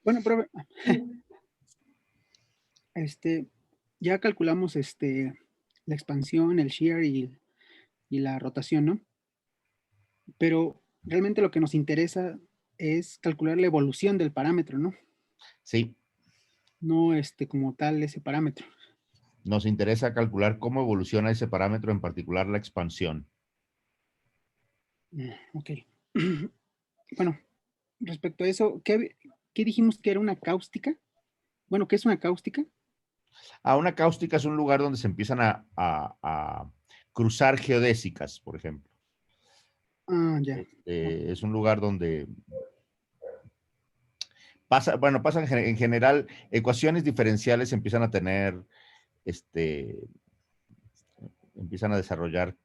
Bueno, pero este, ya calculamos la expansión, el shear y la rotación, ¿no? Pero realmente lo que nos interesa es calcular la evolución del parámetro, ¿no? Sí, No como tal ese parámetro. nos interesa calcular cómo evoluciona ese parámetro, en particular la expansión. Ok. Bueno, respecto a eso, ¿qué dijimos que era una cáustica? Bueno, ¿qué es una cáustica? Una cáustica es un lugar donde se empiezan a cruzar geodésicas, por ejemplo. Ah, ya. Es un lugar donde pasan en general, ecuaciones diferenciales empiezan a tener, este, empiezan a desarrollar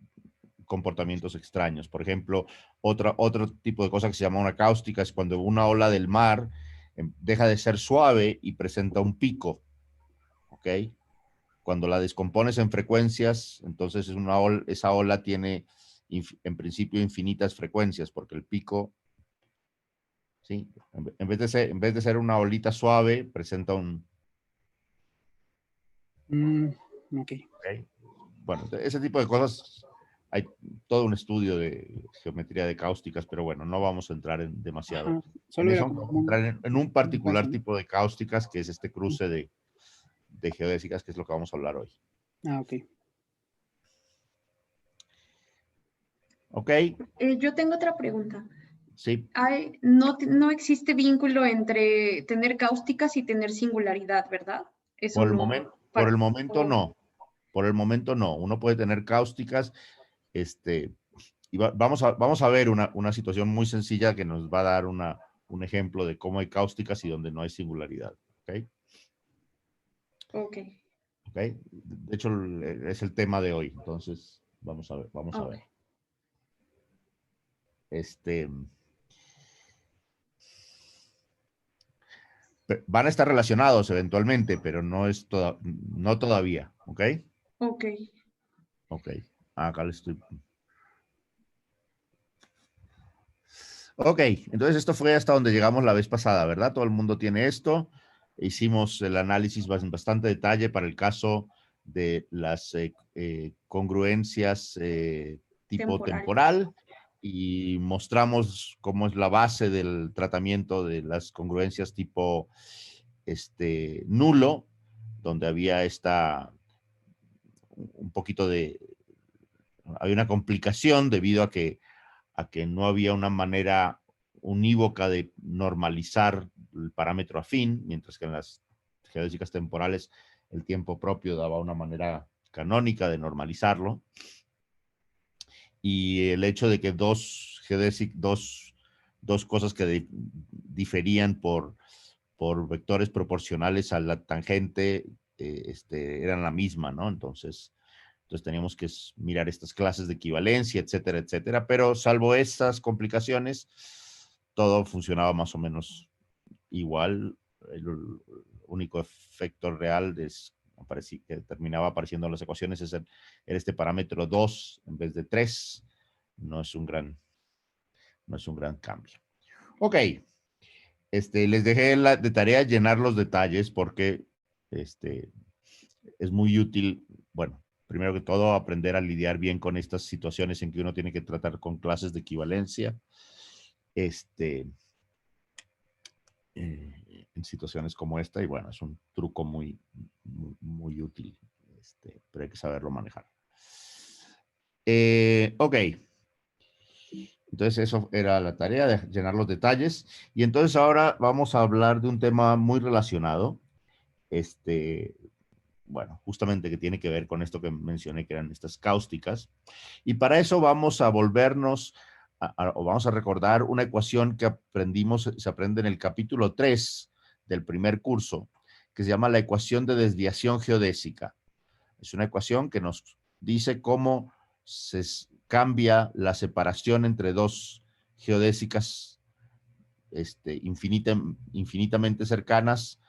comportamientos extraños. Por ejemplo, otro tipo de cosa que se llama una cáustica es cuando una ola del mar deja de ser suave y presenta un pico, ¿ok? Cuando la descompones en frecuencias, entonces esa ola tiene en principio infinitas frecuencias, porque el pico, ¿sí? En vez de ser una olita suave, presenta un... Mm, ok. ¿Ok? Bueno, ese tipo de cosas, hay todo un estudio de geometría de cáusticas, pero bueno, no vamos a entrar en demasiado Ajá. en Solo era eso. como Vamos a entrar en un un caso, particular ¿no? tipo de cáusticas, que es este Mm. cruce de geodésicas, que es lo que vamos a hablar hoy. Ah, ok. ¿Ok? Yo tengo otra pregunta. Sí, No existe vínculo entre tener cáusticas y tener singularidad, ¿verdad? Eso no. por el momento no. Por el momento no. Uno puede tener cáusticas, este, y vamos a ver una situación muy sencilla que nos va a dar un ejemplo de cómo hay cáusticas y donde no hay singularidad. ¿Ok? Ok, ¿Ok? De hecho, es el tema de hoy. Entonces, vamos a ver, vamos a ok. ver. Este, van a estar relacionados eventualmente, pero no todavía. ¿Ok? Ok. Ok. Acá le estoy. Ok, entonces esto fue hasta donde llegamos la vez pasada, ¿verdad? Todo el mundo tiene esto. Hicimos el análisis en bastante detalle para el caso de las congruencias tipo Temporales. temporal y mostramos cómo es la base del tratamiento de las congruencias tipo nulo, donde había un poquito había una complicación debido a que no había una manera unívoca de normalizar el parámetro afín, mientras que en las geodésicas temporales el tiempo propio daba una manera canónica de normalizarlo. Y el hecho de que dos cosas que diferían por vectores proporcionales a la tangente eran la misma, ¿no? Entonces teníamos que mirar estas clases de equivalencia, etcétera, etcétera. Pero salvo estas complicaciones, todo funcionaba más o menos igual. El único efecto real que terminaba apareciendo en las ecuaciones era este parámetro 2 en vez de 3. No es un gran, no es un gran cambio. Ok. Les dejé de tarea llenar los detalles porque este, es muy útil, bueno, primero que todo, aprender a lidiar bien con estas situaciones en que uno tiene que tratar con clases de equivalencia, en situaciones como esta, y bueno, es un truco muy útil, pero hay que saberlo manejar. Ok, entonces eso era la tarea de llenar los detalles, y entonces ahora vamos a hablar de un tema muy relacionado, este, bueno, justamente que tiene que ver con esto que mencioné, que eran estas cáusticas. Y para eso vamos a volvernos, o vamos a recordar una ecuación que aprendimos, se aprende en el capítulo 3 del primer curso, que se llama la ecuación de desviación geodésica. Es una ecuación que nos dice cómo se cambia la separación entre dos geodésicas infinitamente cercanas,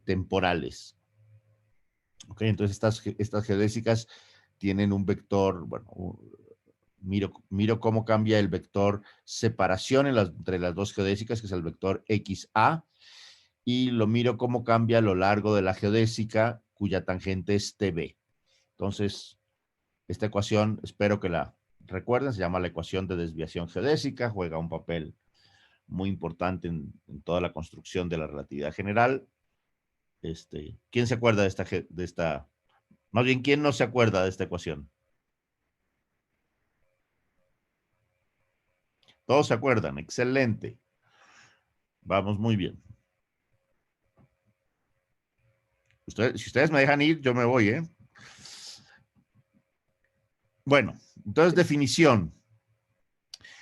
temporales. Okay, entonces estas geodésicas tienen un vector, bueno, miro cómo cambia el vector separación entre las dos geodésicas, que es el vector XA, y lo miro cómo cambia a lo largo de la geodésica, cuya tangente es TB. Entonces, esta ecuación, espero que la recuerden, se llama la ecuación de desviación geodésica, juega un papel muy importante en toda la construcción de la relatividad general. ¿Quién se acuerda de esta, más bien, quién no se acuerda de esta ecuación? Todos se acuerdan, excelente. Vamos muy bien. Si ustedes me dejan ir, yo me voy, ¿eh? Bueno, entonces definición.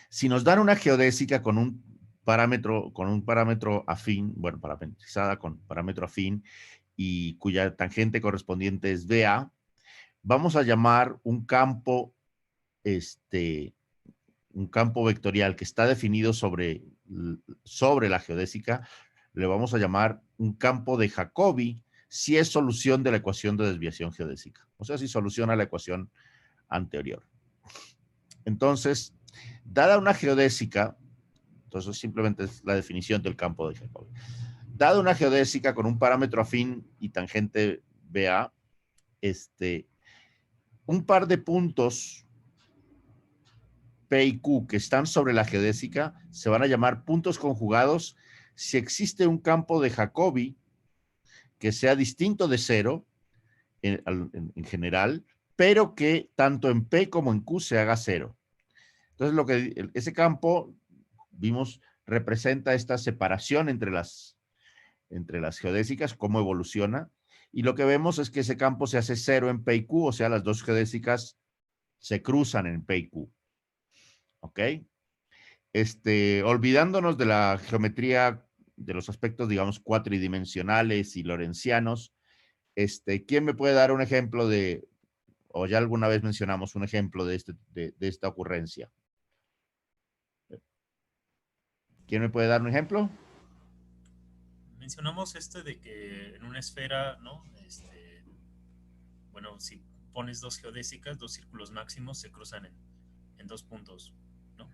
Si nos dan una geodésica con un parámetro afín, bueno, parametrizada con parámetro afín y cuya tangente correspondiente es BA, vamos a llamar un campo vectorial que está definido sobre la geodésica, le vamos a llamar un campo de Jacobi si es solución de la ecuación de desviación geodésica. O sea, si soluciona la ecuación anterior. Entonces, dada una geodésica, entonces simplemente es la definición del campo de Jacobi. Dada una geodésica con un parámetro afín y tangente BA, un par de puntos P y Q que están sobre la geodésica se van a llamar puntos conjugados si existe un campo de Jacobi que sea distinto de cero en general, pero que tanto en P como en Q se haga cero. Entonces, ese campo, vimos, representa esta separación entre las geodésicas, cómo evoluciona, y lo que vemos es que ese campo se hace cero en P y Q, o sea, las dos geodésicas se cruzan en P y Q. ¿Ok? Olvidándonos de la geometría, de los aspectos, digamos, cuatridimensionales y lorentzianos, ¿quién me puede dar un ejemplo o ya alguna vez mencionamos un ejemplo de esta ocurrencia? ¿Quién me puede dar un ejemplo? Mencionamos de que en una esfera, ¿no? Bueno, si pones dos geodésicas, dos círculos máximos se cruzan en dos puntos, ¿no?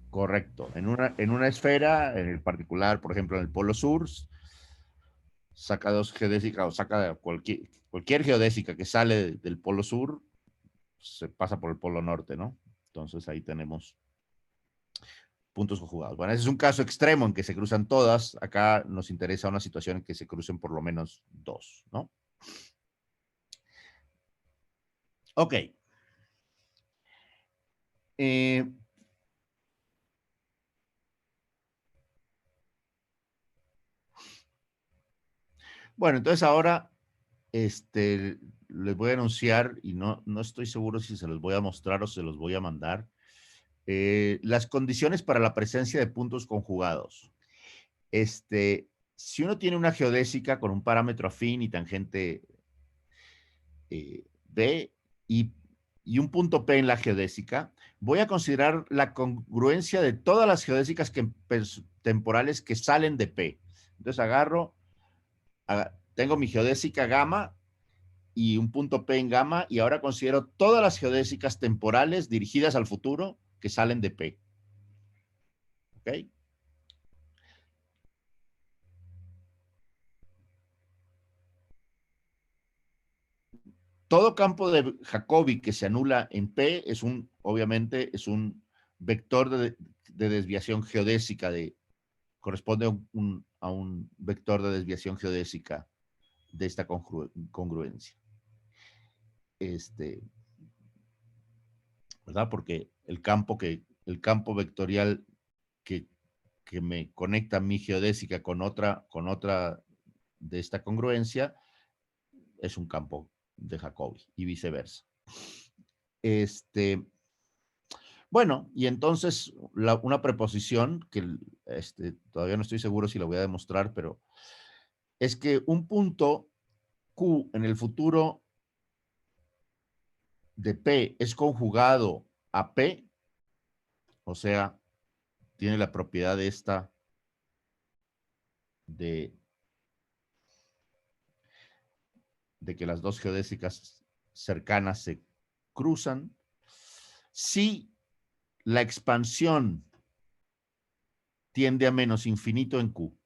Correcto. En una esfera, en el particular, por ejemplo, en el polo sur, saca dos geodésicas o saca cualquier geodésica que sale del polo sur, se pasa por el polo norte, ¿no? Entonces ahí tenemos puntos conjugados. Bueno, ese es un caso extremo en que se cruzan todas. Acá nos interesa una situación en que se crucen por lo menos dos, ¿no? Ok. Bueno, entonces ahora les voy a anunciar, y no estoy seguro si se los voy a mostrar o se los voy a mandar, las condiciones para la presencia de puntos conjugados. Si uno tiene una geodésica con un parámetro afín y tangente B y un punto P en la geodésica, voy a considerar la congruencia de todas las geodésicas temporales que salen de P. Entonces tengo mi geodésica gamma y un punto P en gamma, y ahora considero todas las geodésicas temporales dirigidas al futuro que salen de P. ¿Ok? Todo campo de Jacobi que se anula en P obviamente, es un vector de desviación geodésica, corresponde a un vector de desviación geodésica de esta congruencia. ¿Verdad? Porque el campo vectorial que me conecta mi geodésica con otra de esta congruencia es un campo de Jacobi y viceversa. Bueno, y entonces una preposición que todavía no estoy seguro si la voy a demostrar, pero es que un punto Q en el futuro de P es conjugado a P, o sea, tiene la propiedad de que las dos geodésicas cercanas se cruzan, si la expansión tiende a menos infinito en Q.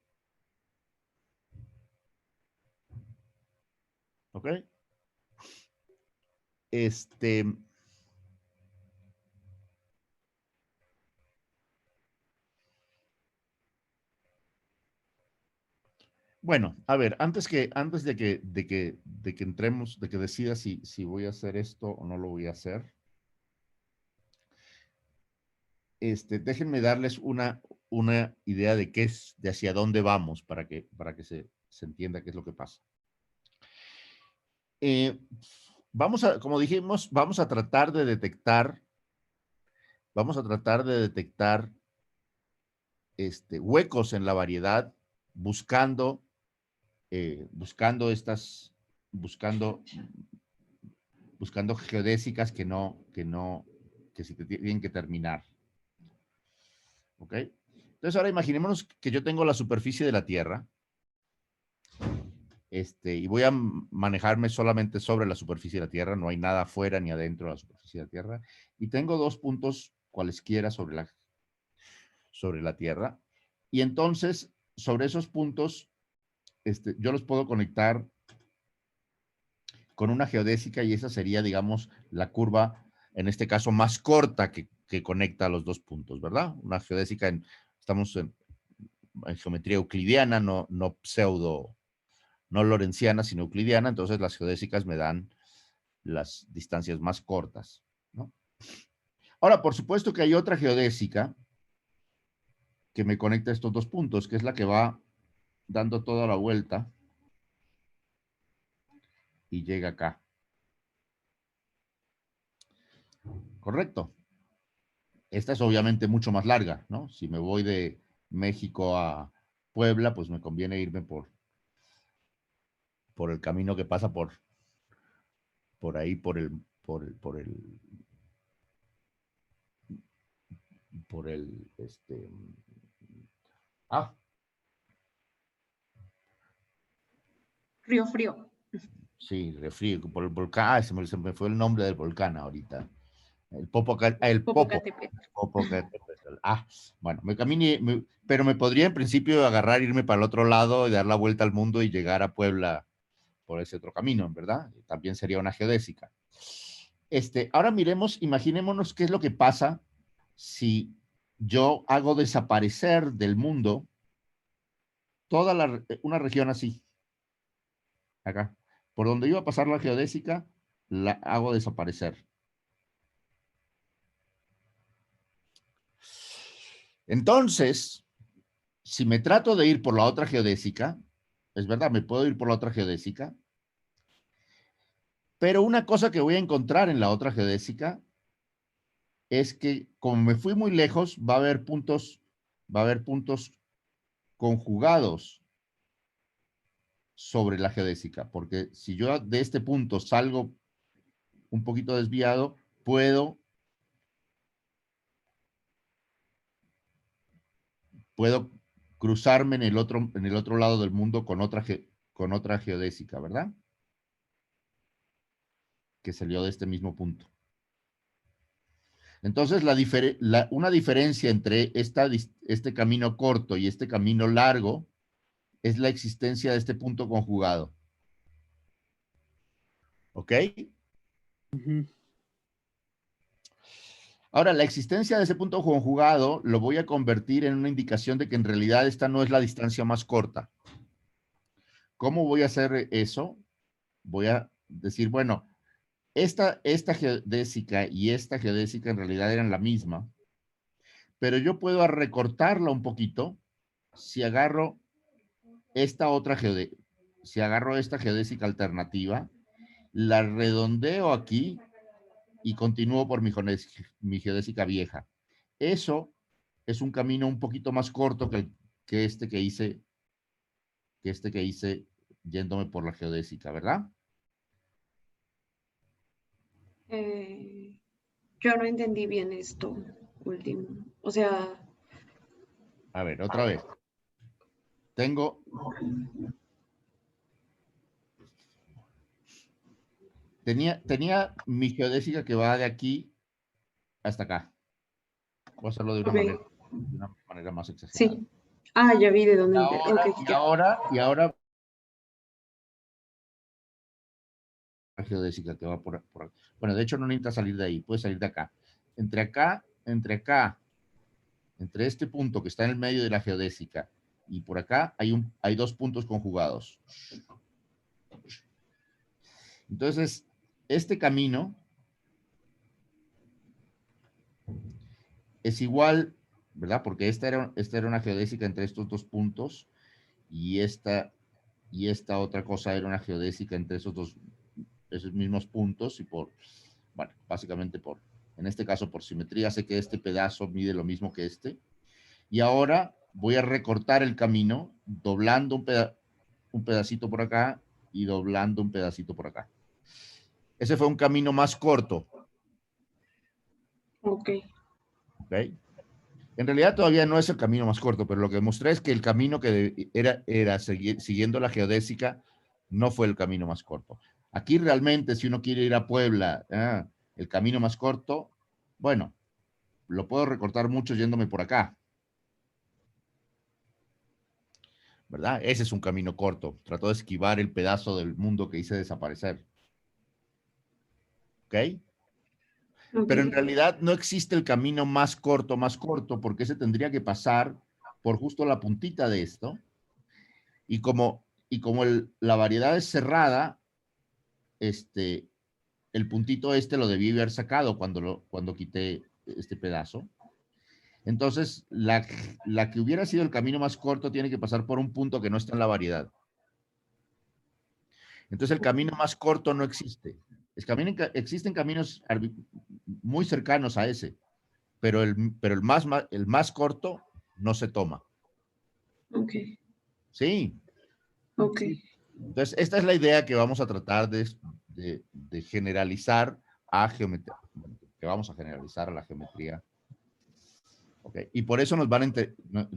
¿Ok? Bueno, a ver, antes de que entremos, de que decida si voy a hacer esto o no lo voy a hacer, déjenme darles una idea de qué es, de hacia dónde vamos para que se entienda qué es lo que pasa. Como dijimos, vamos a tratar de detectar huecos en la variedad buscando geodésicas que se tienen que terminar. ¿Ok? Entonces ahora imaginémonos que yo tengo la superficie de la Tierra, y voy a manejarme solamente sobre la superficie de la Tierra, no hay nada afuera ni adentro de la superficie de la Tierra, y tengo dos puntos cualesquiera sobre la Tierra, y entonces sobre esos puntos yo los puedo conectar con una geodésica y esa sería, digamos, la curva, en este caso, más corta que conecta los dos puntos, ¿verdad? Una geodésica, estamos en geometría euclidiana, no lorentziana, sino euclidiana, entonces las geodésicas me dan las distancias más cortas, ¿no? Ahora, por supuesto que hay otra geodésica que me conecta estos dos puntos, que es la que va dando toda la vuelta y llega acá. Correcto. Esta es obviamente mucho más larga, ¿no? Si me voy de México a Puebla, pues me conviene irme por el camino que pasa por ahí, por el ah, Río Frío. sí, refrío, por el volcán, se me fue el nombre del volcán ahorita. El Popocatépetl. Popocatépetl. Bueno, pero me podría en principio agarrar, irme para el otro lado y dar la vuelta al mundo y llegar a Puebla por ese otro camino, ¿verdad? También sería una geodésica. Ahora imaginémonos qué es lo que pasa si yo hago desaparecer del mundo toda una región así, acá. Por donde iba a pasar la geodésica, la hago desaparecer. Entonces, si me trato de ir por la otra geodésica, es verdad, me puedo ir por la otra geodésica, pero una cosa que voy a encontrar en la otra geodésica es que como me fui muy lejos, va a haber puntos conjugados sobre la geodésica, porque si yo de este punto salgo un poquito desviado, puedo cruzarme en el otro lado del mundo con otra geodésica, ¿verdad? Que salió de este mismo punto. Entonces, una diferencia entre este camino corto y este camino largo es la existencia de este punto conjugado. ¿Ok? Ujú. Ahora, la existencia de ese punto conjugado lo voy a convertir en una indicación de que en realidad esta no es la distancia más corta. ¿Cómo voy a hacer eso? Voy a decir, bueno, esta geodésica y esta geodésica en realidad eran la misma, pero yo puedo recortarla un poquito si agarro esta geodésica alternativa, la redondeo aquí y continúo por mi geodésica vieja. Eso es un camino un poquito más corto que este que hice yéndome por la geodésica, ¿verdad? Yo no entendí bien esto último. O sea, A ver, otra vez. Tenía mi geodésica que va de aquí hasta acá. Voy a hacerlo de una ok, manera más exagerada. sí. Ya vi de dónde. Ok, ya. Y ahora geodésica que va por. Bueno, de hecho no necesita salir de ahí, puede salir de acá. Entre este punto que está en el medio de la geodésica y por acá hay dos puntos conjugados. Entonces, este camino es igual, ¿verdad? Porque esta era una geodésica entre estos dos puntos y esta otra cosa era una geodésica entre esos mismos puntos y bueno, básicamente en este caso por simetría, sé que este pedazo mide lo mismo que este. Y ahora voy a recortar el camino doblando un pedacito por acá y doblando un pedacito por acá. Ese fue un camino más corto. Ok. ¿Ok? En realidad todavía no es el camino más corto, pero lo que mostré es que el camino que era siguiendo la geodésica no fue el camino más corto. Aquí realmente, si uno quiere ir a Puebla, el camino más corto, bueno, lo puedo recortar mucho yéndome por acá. ¿Verdad? Ese es un camino corto. Trató de esquivar el pedazo del mundo que hice desaparecer. ¿Ok? Pero en realidad no existe el camino más corto, porque ese tendría que pasar por justo la puntita de esto. Y como la variedad es cerrada, el puntito lo debí haber sacado cuando quité este pedazo. Entonces, la que hubiera sido el camino más corto tiene que pasar por un punto que no está en la variedad. Entonces, el camino más corto no existe. Existen caminos muy cercanos a ese, pero el más corto no se toma. Ok. Sí. Ok. Entonces, esta es la idea que vamos a tratar de generalizar a geometría, que vamos a generalizar a la geometría. Okay. Y por eso nos van a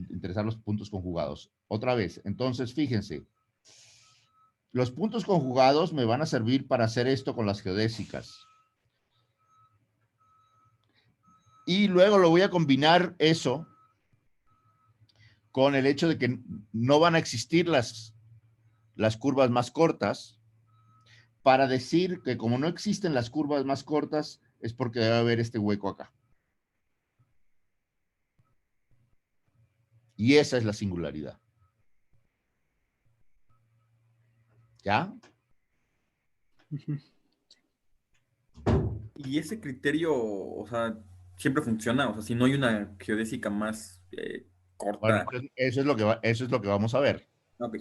interesar los puntos conjugados. Otra vez, entonces, fíjense, los puntos conjugados me van a servir para hacer esto con las geodésicas. Y luego lo voy a combinar eso con el hecho de que no van a existir las curvas más cortas, para decir que como no existen las curvas más cortas, es porque debe haber este hueco acá. Y esa es la singularidad. ¿Ya? Y ese criterio, o sea, siempre funciona. O sea, si no hay una geodésica más corta. Bueno, eso es lo que vamos a ver. Ok.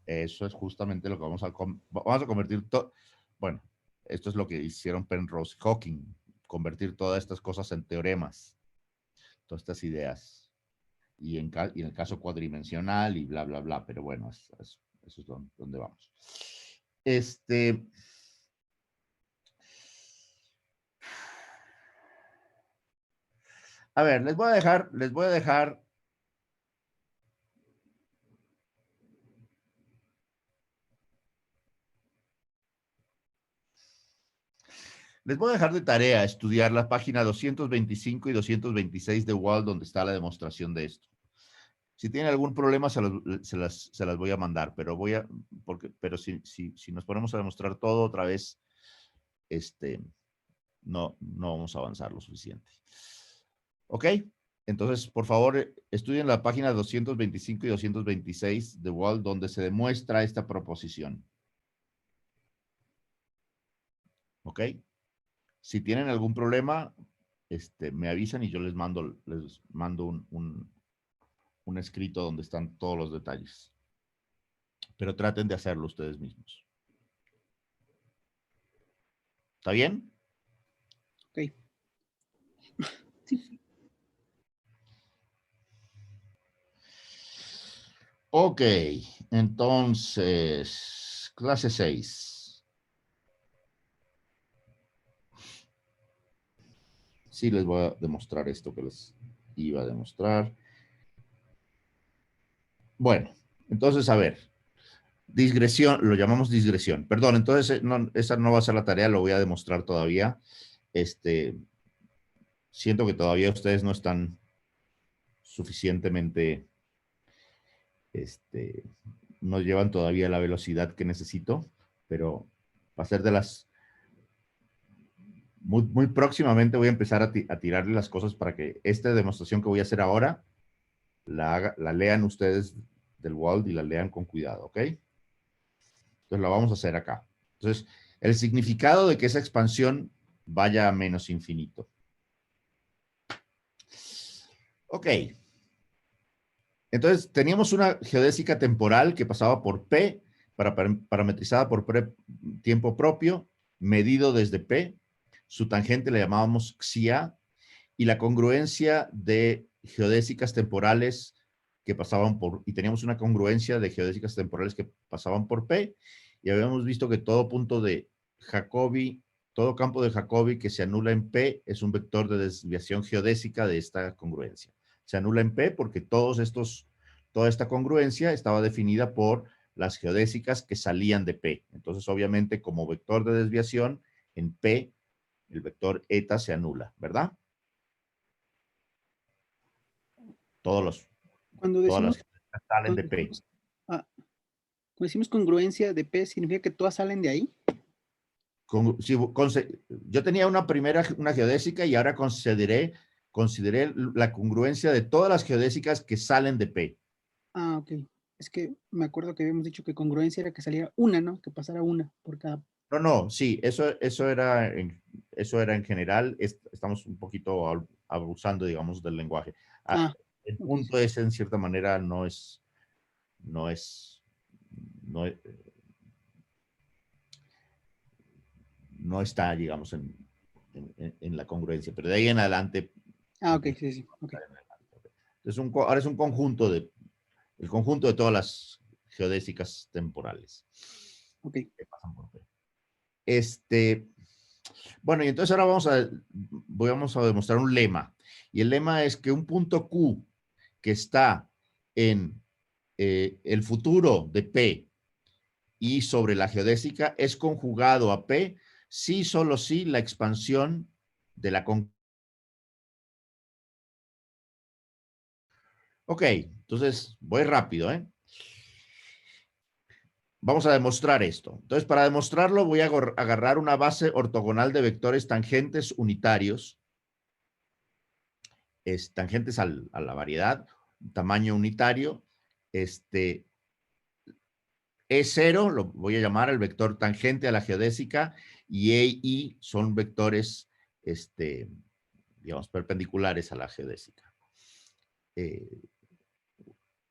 Eso es justamente lo que vamos a convertir todo. Bueno, esto es lo que hicieron Penrose y Hawking, convertir todas estas cosas en teoremas, todas estas ideas. Y en el caso cuadridimensional y bla, bla, bla. Pero bueno, eso es donde vamos. A ver, les voy a dejar de tarea estudiar la página 225 y 226 de Wall, donde está la demostración de esto. Si tienen algún problema, se las voy a mandar, pero si nos ponemos a demostrar todo otra vez, no vamos a avanzar lo suficiente. ¿Ok? Entonces, por favor, estudien la página 225 y 226 de Wall, donde se demuestra esta proposición. ¿Ok? Si tienen algún problema, me avisan y yo les mando un escrito donde están todos los detalles. Pero traten de hacerlo ustedes mismos. ¿Está bien? Ok. Sí. Ok, entonces, clase 6. Sí, les voy a demostrar esto que les iba a demostrar. Bueno, entonces, a ver. Digresión, lo llamamos digresión. Perdón, entonces esa no va a ser la tarea, lo voy a demostrar todavía. Siento que todavía ustedes no están suficientemente, no llevan todavía la velocidad que necesito, pero Va a ser de las... Muy próximamente voy a empezar a tirarle las cosas para que esta demostración que voy a hacer ahora la lean ustedes del Wald y la lean con cuidado, ¿ok? Entonces la vamos a hacer acá. Entonces, el significado de que esa expansión vaya a menos infinito. Ok. Entonces, teníamos una geodésica temporal que pasaba por P, parametrizada por tiempo propio, medido desde P. Su tangente le llamábamos xia, y la congruencia de geodésicas temporales que pasaban por, y teníamos una congruencia de geodésicas temporales que pasaban por P, y habíamos visto que todo punto de Jacobi, todo campo de Jacobi que se anula en P es un vector de desviación geodésica de esta congruencia. Se anula en P porque toda esta congruencia estaba definida por las geodésicas que salían de P. Entonces, obviamente, como vector de desviación, en P, el vector eta se anula, ¿verdad? Todas Cuando las decimos, geodésicas salen cuando de P. decimos, cuando decimos congruencia de P, ¿significa que todas salen de ahí? Yo tenía una geodésica y ahora consideré la congruencia de todas las geodésicas que salen de P. Ah, ok. Es que me acuerdo que habíamos dicho que congruencia era que saliera una, ¿no? Que pasara una por cada. No, sí, eso era en general. Estamos un poquito abusando, digamos, del lenguaje. El Ok, punto sí. es, en cierta manera, no es, no está, digamos, en la congruencia, pero de ahí en adelante. Ok, sí, ok. Ahora es un conjunto el conjunto de todas las geodésicas temporales. Ok. Que pasan por P. Bueno, y entonces ahora vamos a demostrar un lema. Y el lema es que un punto Q que está en el futuro de P y sobre la geodésica es conjugado a P si solo si la expansión de la Ok, entonces voy rápido, ¿eh? Vamos a demostrar esto. Entonces, para demostrarlo, voy a agarrar una base ortogonal de vectores tangentes unitarios, tangentes a la variedad, tamaño unitario. E0 lo voy a llamar el vector tangente a la geodésica y E y I son vectores, digamos, perpendiculares a la geodésica.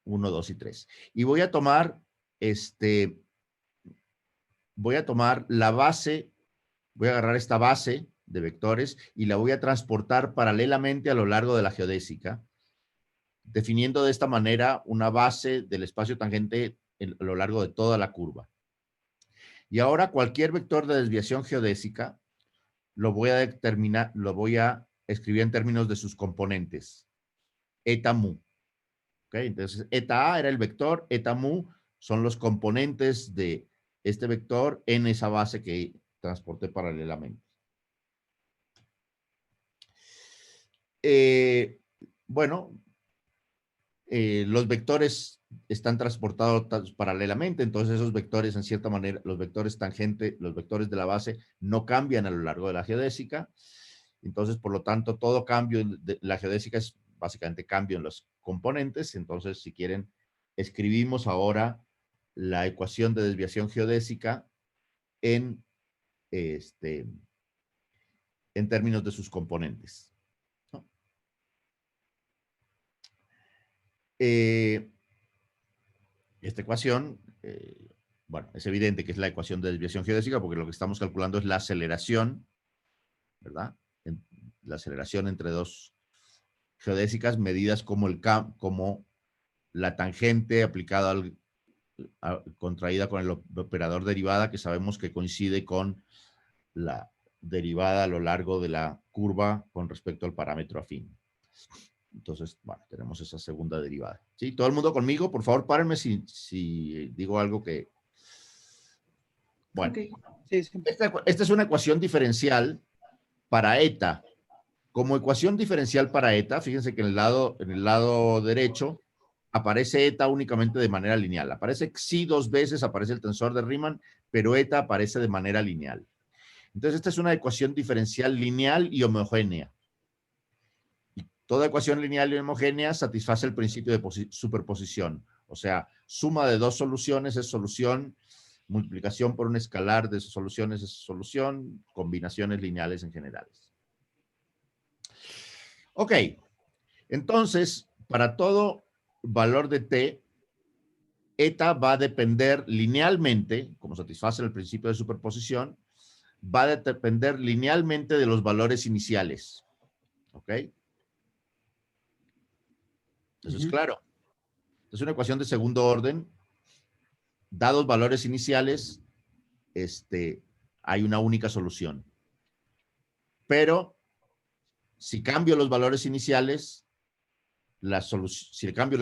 1, 2 y 3. Y voy a tomar la base, voy a agarrar esta base de vectores y la voy a transportar paralelamente a lo largo de la geodésica, definiendo de esta manera una base del espacio tangente a lo largo de toda la curva. Y ahora cualquier vector de desviación geodésica lo voy a escribir en términos de sus componentes. Eta mu. ¿Okay? Entonces, eta A era el vector, eta mu son los componentes de este vector en esa base que transporté paralelamente. Bueno, los vectores están transportados paralelamente, entonces esos vectores, en cierta manera, los vectores tangente, los vectores de la base no cambian a lo largo de la geodésica. Entonces, por lo tanto, todo cambio de la geodésica es básicamente cambio en los componentes. Entonces, si quieren, escribimos ahora la ecuación de desviación geodésica en términos de sus componentes. ¿No? Esta ecuación, bueno, es evidente que es la ecuación de desviación geodésica porque lo que estamos calculando es la aceleración, ¿verdad? La aceleración entre dos geodésicas medidas como la tangente aplicada contraída con el operador derivada, que sabemos que coincide con la derivada a lo largo de la curva con respecto al parámetro afín. Entonces, bueno, tenemos esa segunda derivada. ¿Sí? ¿Todo el mundo conmigo? Por favor, párenme si digo algo que... Bueno, Ok. Sí. esta es una ecuación diferencial para eta. Como ecuación diferencial para eta, fíjense que en el lado derecho aparece eta únicamente de manera lineal. Aparece xi 2 veces, aparece el tensor de Riemann, pero eta aparece de manera lineal. Entonces, esta es una ecuación diferencial lineal y homogénea. Y toda ecuación lineal y homogénea satisface el principio de superposición. O sea, suma de dos soluciones es solución, multiplicación por un escalar de soluciones es solución, combinaciones lineales en generales. Ok, entonces, para todo valor de t, eta va a depender linealmente, como satisface el principio de superposición, va a depender linealmente de los valores iniciales. ¿Ok? Eso es claro. Es una ecuación de segundo orden. Dados valores iniciales, hay una única solución. Pero, si cambio los valores iniciales, si cambio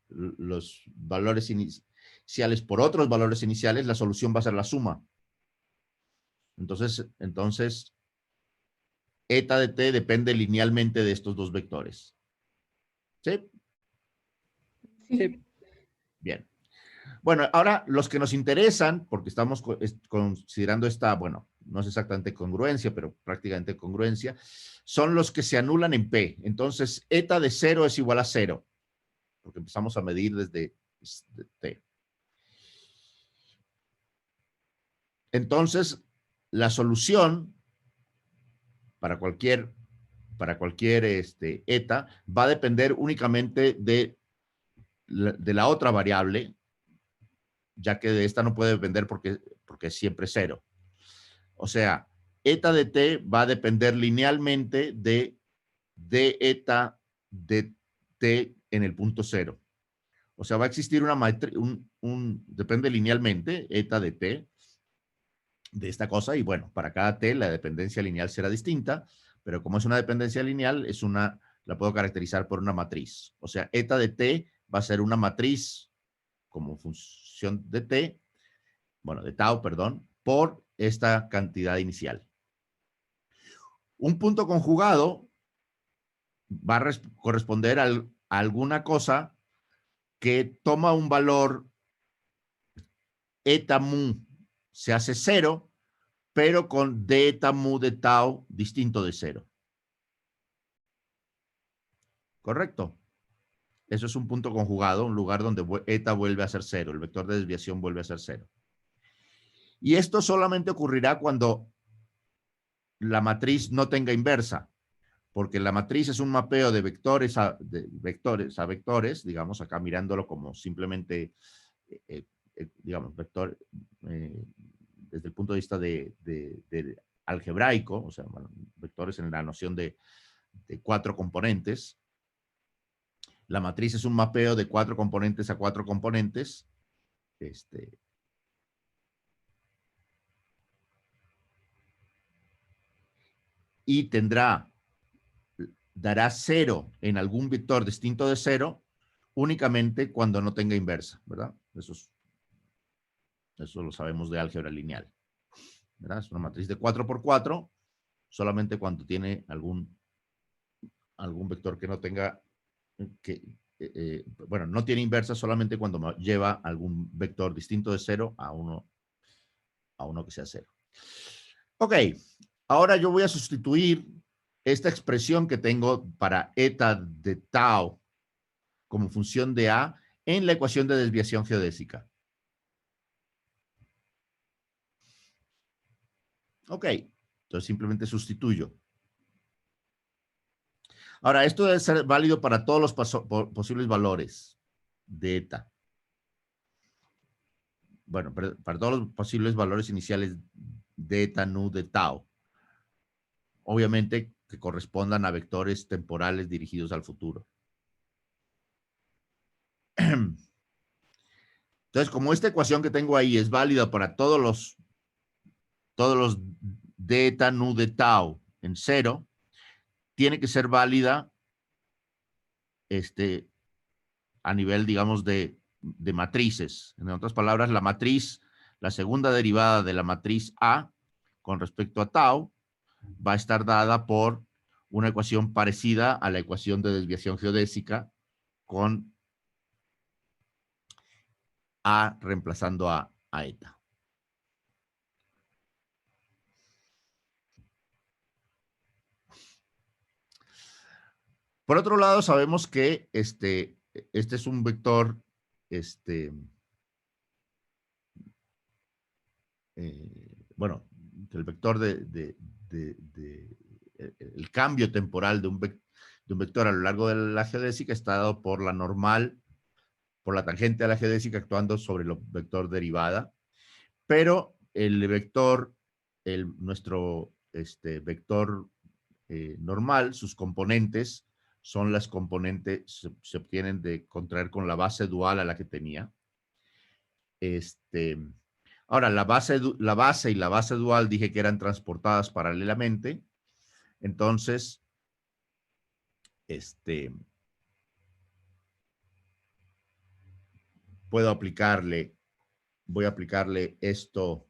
los valores iniciales por otros valores iniciales, la solución va a ser la suma. Entonces, eta de t depende linealmente de estos dos vectores. ¿Sí? Sí. Bien. Bueno, ahora los que nos interesan, porque estamos considerando esta, bueno, no es exactamente congruencia, pero prácticamente congruencia, son los que se anulan en P. Entonces, eta de 0 es igual a 0, porque empezamos a medir desde T. Entonces, la solución para cualquier eta va a depender únicamente de la otra variable, ya que de esta no puede depender porque es siempre 0. O sea, eta de t va a depender linealmente de eta de t en el punto 0. O sea, va a existir una matriz, depende linealmente, eta de t, de esta cosa, y bueno, para cada t la dependencia lineal será distinta, pero como es una dependencia lineal, la puedo caracterizar por una matriz. O sea, eta de t va a ser una matriz como función de t, bueno, de tau, perdón, por esta cantidad inicial. Un punto conjugado va a corresponder a alguna cosa que toma un valor eta mu, se hace 0, pero con d eta mu de tau distinto de 0. ¿Correcto? Eso es un punto conjugado, un lugar donde eta vuelve a ser 0, el vector de desviación vuelve a ser 0. Y esto solamente ocurrirá cuando la matriz no tenga inversa, porque la matriz es un mapeo de vectores a vectores, digamos, acá mirándolo como simplemente, digamos, vector, desde el punto de vista de algebraico, o sea, bueno, vectores en la noción de 4 componentes. La matriz es un mapeo de 4 componentes a 4 componentes. Y dará 0 en algún vector distinto de 0 únicamente cuando no tenga inversa, ¿verdad? Eso lo sabemos de álgebra lineal, ¿verdad? Es una matriz de 4 por 4 solamente cuando tiene algún vector que no tenga, bueno, no tiene inversa solamente cuando lleva algún vector distinto de 0 a uno que sea 0. Ok, ahora yo voy a sustituir esta expresión que tengo para eta de tau como función de A en la ecuación de desviación geodésica. Ok, entonces simplemente sustituyo. Ahora, esto debe ser válido para todos los posibles valores de eta. Bueno, para todos los posibles valores iniciales de eta, nu, de tau. Obviamente que correspondan a vectores temporales dirigidos al futuro. Entonces, como esta ecuación que tengo ahí es válida para todos los de eta, nu, de tau en 0, tiene que ser válida a nivel, digamos, de matrices. En otras palabras, la segunda derivada de la matriz A con respecto a tau va a estar dada por una ecuación parecida a la ecuación de desviación geodésica con A reemplazando a eta. Por otro lado, sabemos que este es un vector, bueno, el vector el cambio temporal de un vector a lo largo de la geodésica está dado por la normal, por la tangente a la geodésica actuando sobre el vector derivada, pero el vector, nuestro vector normal, sus componentes son las componentes, se obtienen de contraer con la base dual a la que tenía. Ahora, la base y la base dual dije que eran transportadas paralelamente. Entonces, voy a aplicarle esto,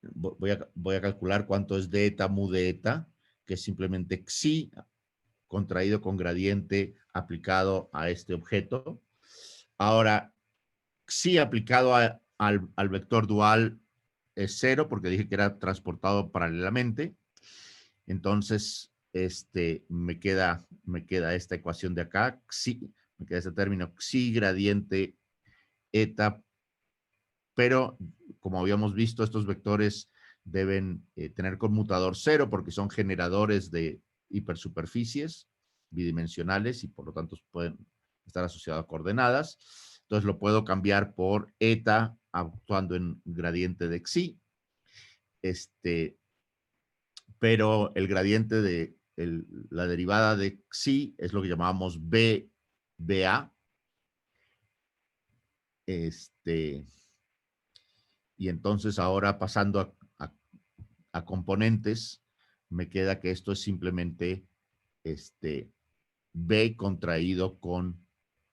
voy a calcular cuánto es de eta mu de eta, que es simplemente xi contraído con gradiente aplicado a este objeto. Ahora, xi aplicado al vector dual es 0, porque dije que era transportado paralelamente. Entonces, me queda esta ecuación de acá, xi, me queda este término xi gradiente eta, pero como habíamos visto, estos vectores deben tener conmutador 0 porque son generadores de hipersuperficies bidimensionales y por lo tanto pueden estar asociados a coordenadas. Entonces lo puedo cambiar por eta actuando en gradiente de xi. Pero el gradiente de la derivada de xi es lo que llamamos BA. Y entonces ahora pasando a componentes, me queda que esto es simplemente B contraído con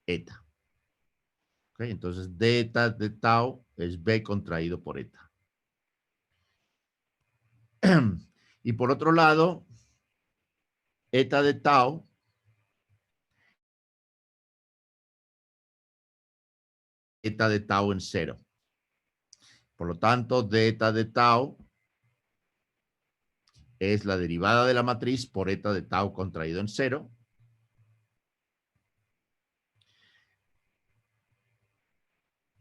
eta. ¿Okay? Entonces, d eta de tau es B contraído por eta. Y por otro lado, eta de tau en 0. Por lo tanto, d eta de tau es la derivada de la matriz por eta de tau contraído en 0.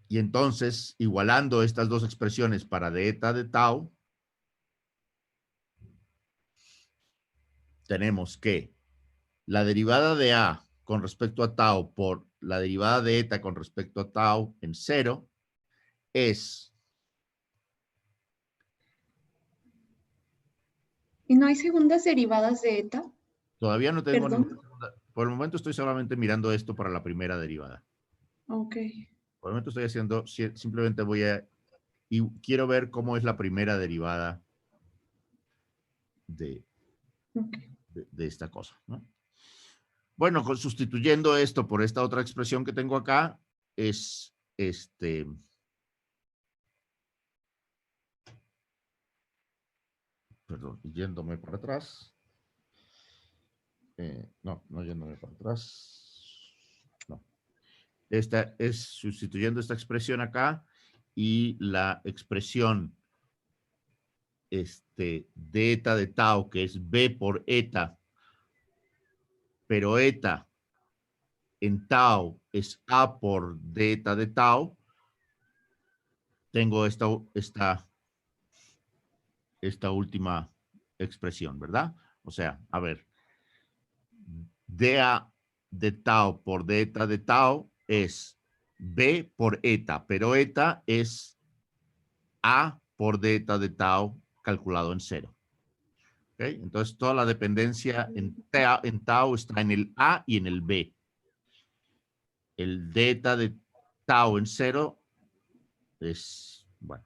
Y entonces, igualando estas dos expresiones para d eta de tau, tenemos que la derivada de A con respecto a tau por la derivada de eta con respecto a tau en 0 es... ¿Y no hay segundas derivadas de eta? Todavía no tengo Perdón. ninguna segunda. Por el momento estoy solamente mirando esto para la primera derivada. Ok. Por el momento estoy haciendo, simplemente voy a... Y quiero ver cómo es la primera derivada de esta cosa, ¿no? Bueno, sustituyendo esto por esta otra expresión que tengo acá, es perdón, yéndome para atrás. No yéndome para atrás. No. Esta es sustituyendo esta expresión acá y la expresión de eta de tau, que es B por eta, pero eta en tau es A por d eta de tau. Tengo esta última expresión, ¿verdad? O sea, a ver, dA de tau por d eta de tau es B por eta, pero eta es A por d eta de tau calculado en 0. ¿Okay? Entonces, toda la dependencia en tau está en el A y en el B. El d eta de tau en 0 es, bueno,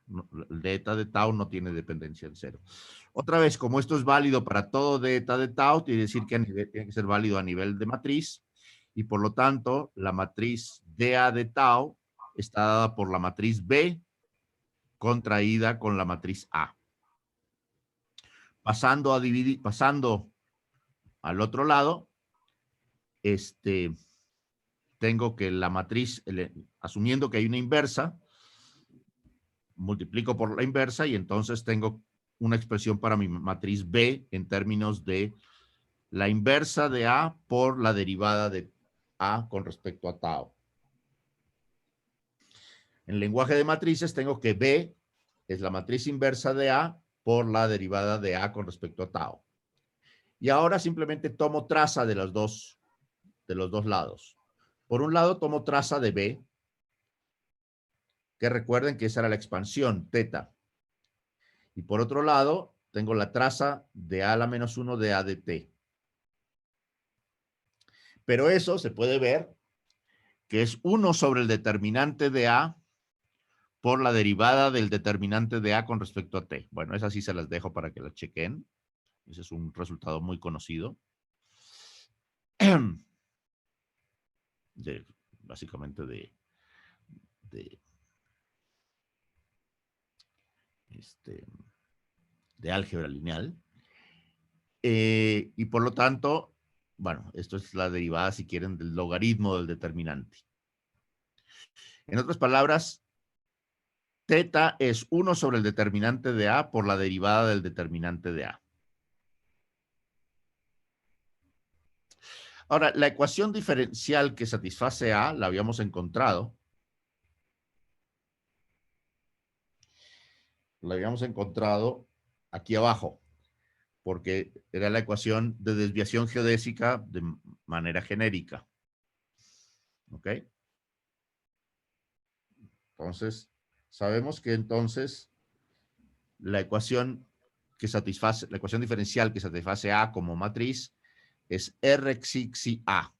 el d eta de tau no tiene dependencia en 0. Otra vez, como esto es válido para todo d eta de tau, quiere decir que tiene que ser válido a nivel de matriz, y por lo tanto, la matriz dA de tau está dada por la matriz B contraída con la matriz A. Pasando al otro lado, tengo que la matriz, asumiendo que hay una inversa, multiplico por la inversa y entonces tengo una expresión para mi matriz B en términos de la inversa de A por la derivada de A con respecto a tau. En el lenguaje de matrices tengo que B es la matriz inversa de A por la derivada de A con respecto a tau. Y ahora simplemente tomo traza de los dos lados. Por un lado tomo traza de B, que recuerden que esa era la expansión, teta. Y por otro lado, tengo la traza de A a la menos 1 de A de T. Pero eso se puede ver que es 1 sobre el determinante de A por la derivada del determinante de A con respecto a T. Bueno, esas sí se las dejo para que la chequen. Ese es un resultado muy conocido. Básicamente de álgebra lineal. Y por lo tanto, bueno, esto es la derivada, si quieren, del logaritmo del determinante. En otras palabras, teta es 1 sobre el determinante de A por la derivada del determinante de A. Ahora, la ecuación diferencial que satisface A la habíamos encontrado. La habíamos encontrado aquí abajo, porque era la ecuación de desviación geodésica de manera genérica. ¿Ok? Entonces, sabemos que entonces la ecuación diferencial que satisface A como matriz es R xi A.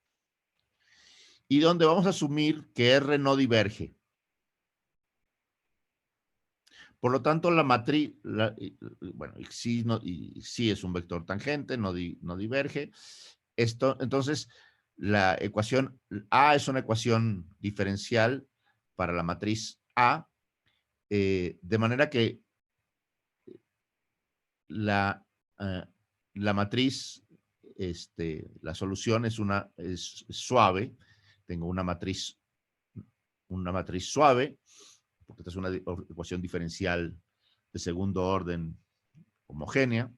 Y donde vamos a asumir que R no diverge. Por lo tanto, la matriz, bueno, sí es un vector tangente, no diverge. Entonces, la ecuación A es una ecuación diferencial para la matriz A, de manera que la matriz, la solución es suave. Tengo una matriz suave, porque esta es una ecuación diferencial de segundo orden homogénea.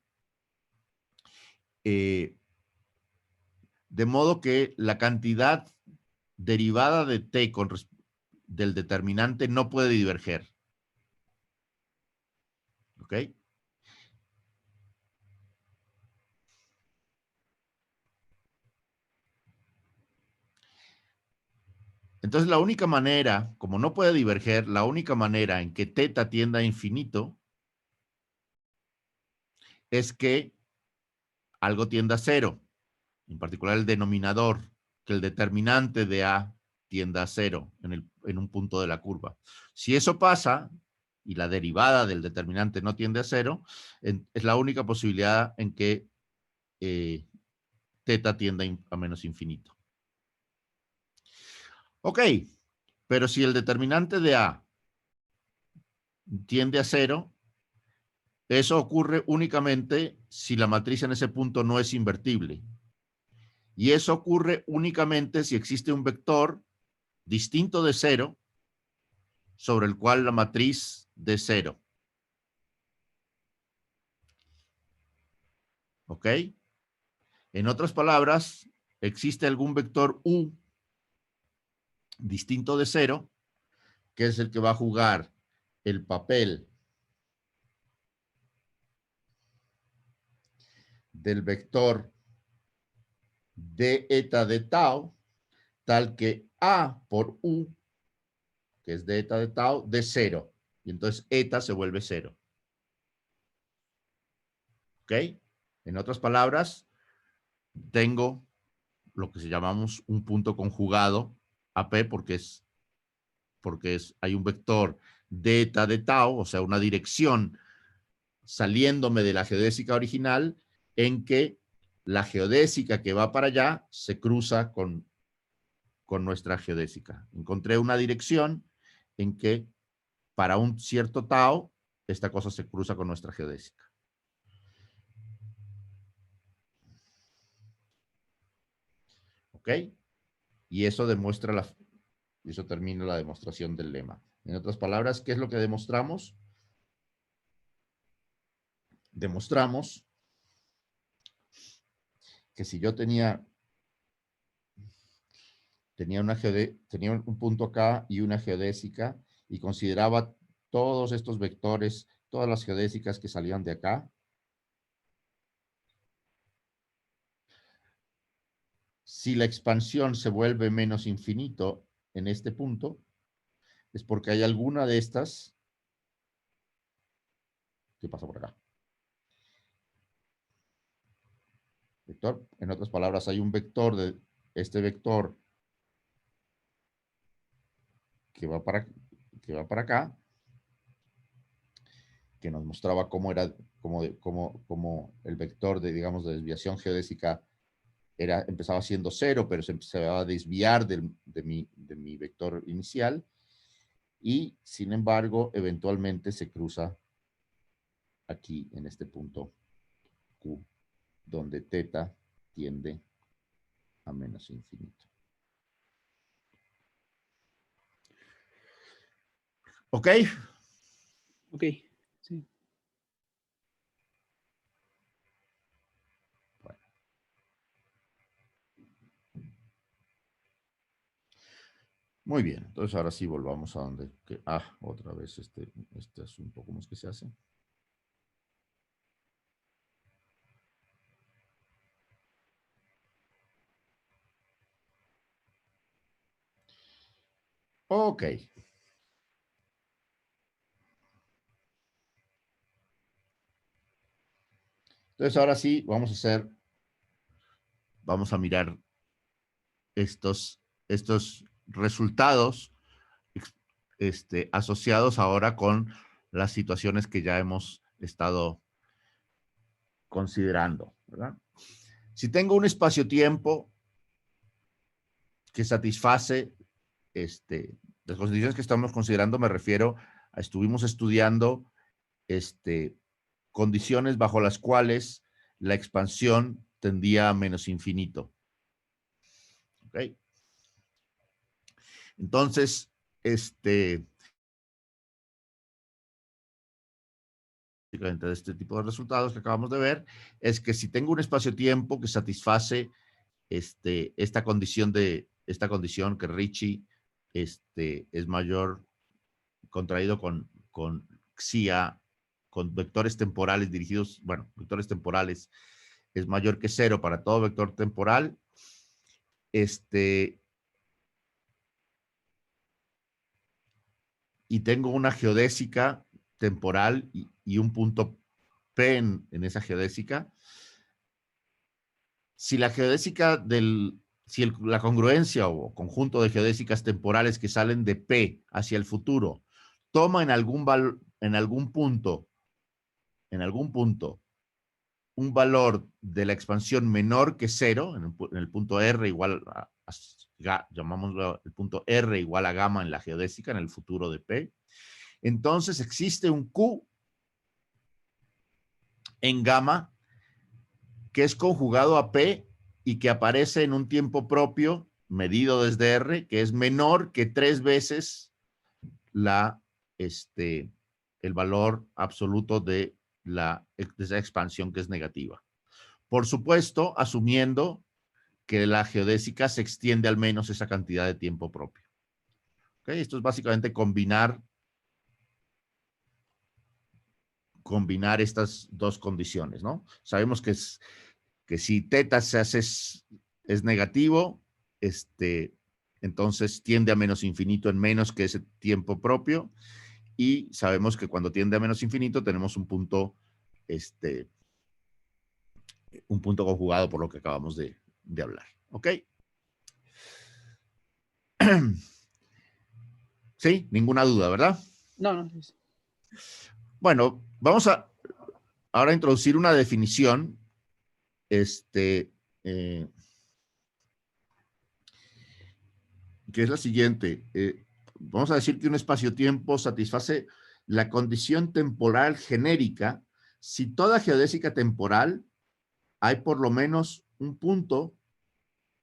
De modo que la cantidad derivada de T del determinante no puede diverger. ¿Ok? Entonces, la única manera, como no puede diverger, la única manera en que teta tienda a infinito es que algo tienda a cero, en particular el denominador, que el determinante de A tienda a cero en un punto de la curva. Si eso pasa, y la derivada del determinante no tiende a cero, es la única posibilidad en que teta tienda a menos infinito. Ok, pero si el determinante de A tiende a cero, eso ocurre únicamente si la matriz en ese punto no es invertible. Y eso ocurre únicamente si existe un vector distinto de cero sobre el cual la matriz de cero. ¿Ok? En otras palabras, existe algún vector U distinto de cero, que es el que va a jugar el papel del vector de eta de tau, tal que A por U, que es de eta de tau, de cero. Y entonces eta se vuelve cero. ¿Ok? En otras palabras, tengo lo que llamamos un punto conjugado AP porque hay un vector de eta de tau, o sea, una dirección saliéndome de la geodésica original en que la geodésica que va para allá se cruza con nuestra geodésica. Encontré una dirección en que para un cierto tau, esta cosa se cruza con nuestra geodésica. ¿Ok? Y eso demuestra y eso termina la demostración del lema. En otras palabras, ¿qué es lo que demostramos? Demostramos que si yo tenía un punto acá y una geodésica y consideraba todos estos vectores, todas las geodésicas que salían de acá, si la expansión se vuelve menos infinito en este punto, es porque hay alguna de estas que pasa por acá. Vector, en otras palabras, hay un vector de este vector que va para acá, que nos mostraba cómo era, cómo el vector de, digamos, de desviación geodésica empezaba siendo 0, pero se empezaba a desviar de mi vector inicial, y sin embargo, eventualmente se cruza aquí en este punto Q, donde θ tiende a menos infinito. ¿Ok? Ok, sí. Bueno. Muy bien, entonces ahora sí volvamos a donde... otra vez este asunto, ¿cómo es que se hace? Ok. Entonces ahora sí vamos a mirar estos resultados asociados ahora con las situaciones que ya hemos estado considerando, ¿verdad? Si tengo un espacio-tiempo que satisface las condiciones que estamos considerando, me refiero a estuvimos estudiando condiciones bajo las cuales la expansión tendía a menos infinito. ¿Ok? Entonces, de este tipo de resultados que acabamos de ver, es que si tengo un espacio-tiempo que satisface esta condición que Ricci es mayor, contraído con xia, con vectores temporales dirigidos, bueno, vectores temporales es mayor que 0 para todo vector temporal, y tengo una geodésica temporal y un punto P en esa geodésica. Si la geodésica la congruencia o conjunto de geodésicas temporales que salen de P hacia el futuro toma en algún punto un valor de la expansión menor que 0, en el punto R igual llamámoslo el punto R igual a gamma en la geodésica, en el futuro de P, entonces existe un Q en gamma que es conjugado a P y que aparece en un tiempo propio medido desde R, que es menor que 3 veces el valor absoluto de esa expansión que es negativa. Por supuesto, asumiendo que la geodésica se extiende al menos esa cantidad de tiempo propio. ¿Okay? Esto es básicamente combinar estas dos condiciones, ¿no? Sabemos que si θ es negativo, entonces tiende a menos infinito en menos que ese tiempo propio, y sabemos que cuando tiende a menos infinito tenemos un punto conjugado por lo que acabamos de hablar. ¿Ok? Sí, ninguna duda, ¿verdad? No. Bueno, vamos ahora a introducir una definición que es la siguiente. Vamos a decir que un espacio-tiempo satisface la condición temporal genérica si toda geodésica temporal hay por lo menos un punto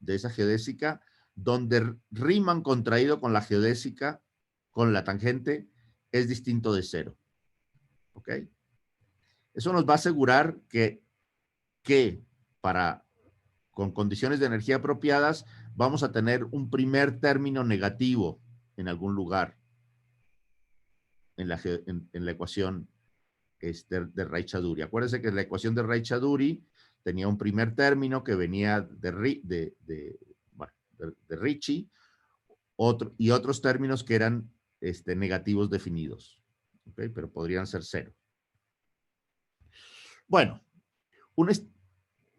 de esa geodésica donde Riemann contraído con la geodésica, con la tangente, es distinto de cero. ¿Ok? Eso nos va a asegurar que con condiciones de energía apropiadas, vamos a tener un primer término negativo en algún lugar en la ecuación de Raychaudhuri. Acuérdense que la ecuación de Raychaudhuri tenía un primer término que venía de Ricci y otros términos que eran negativos definidos, ¿okay? Pero podrían ser cero. Bueno, una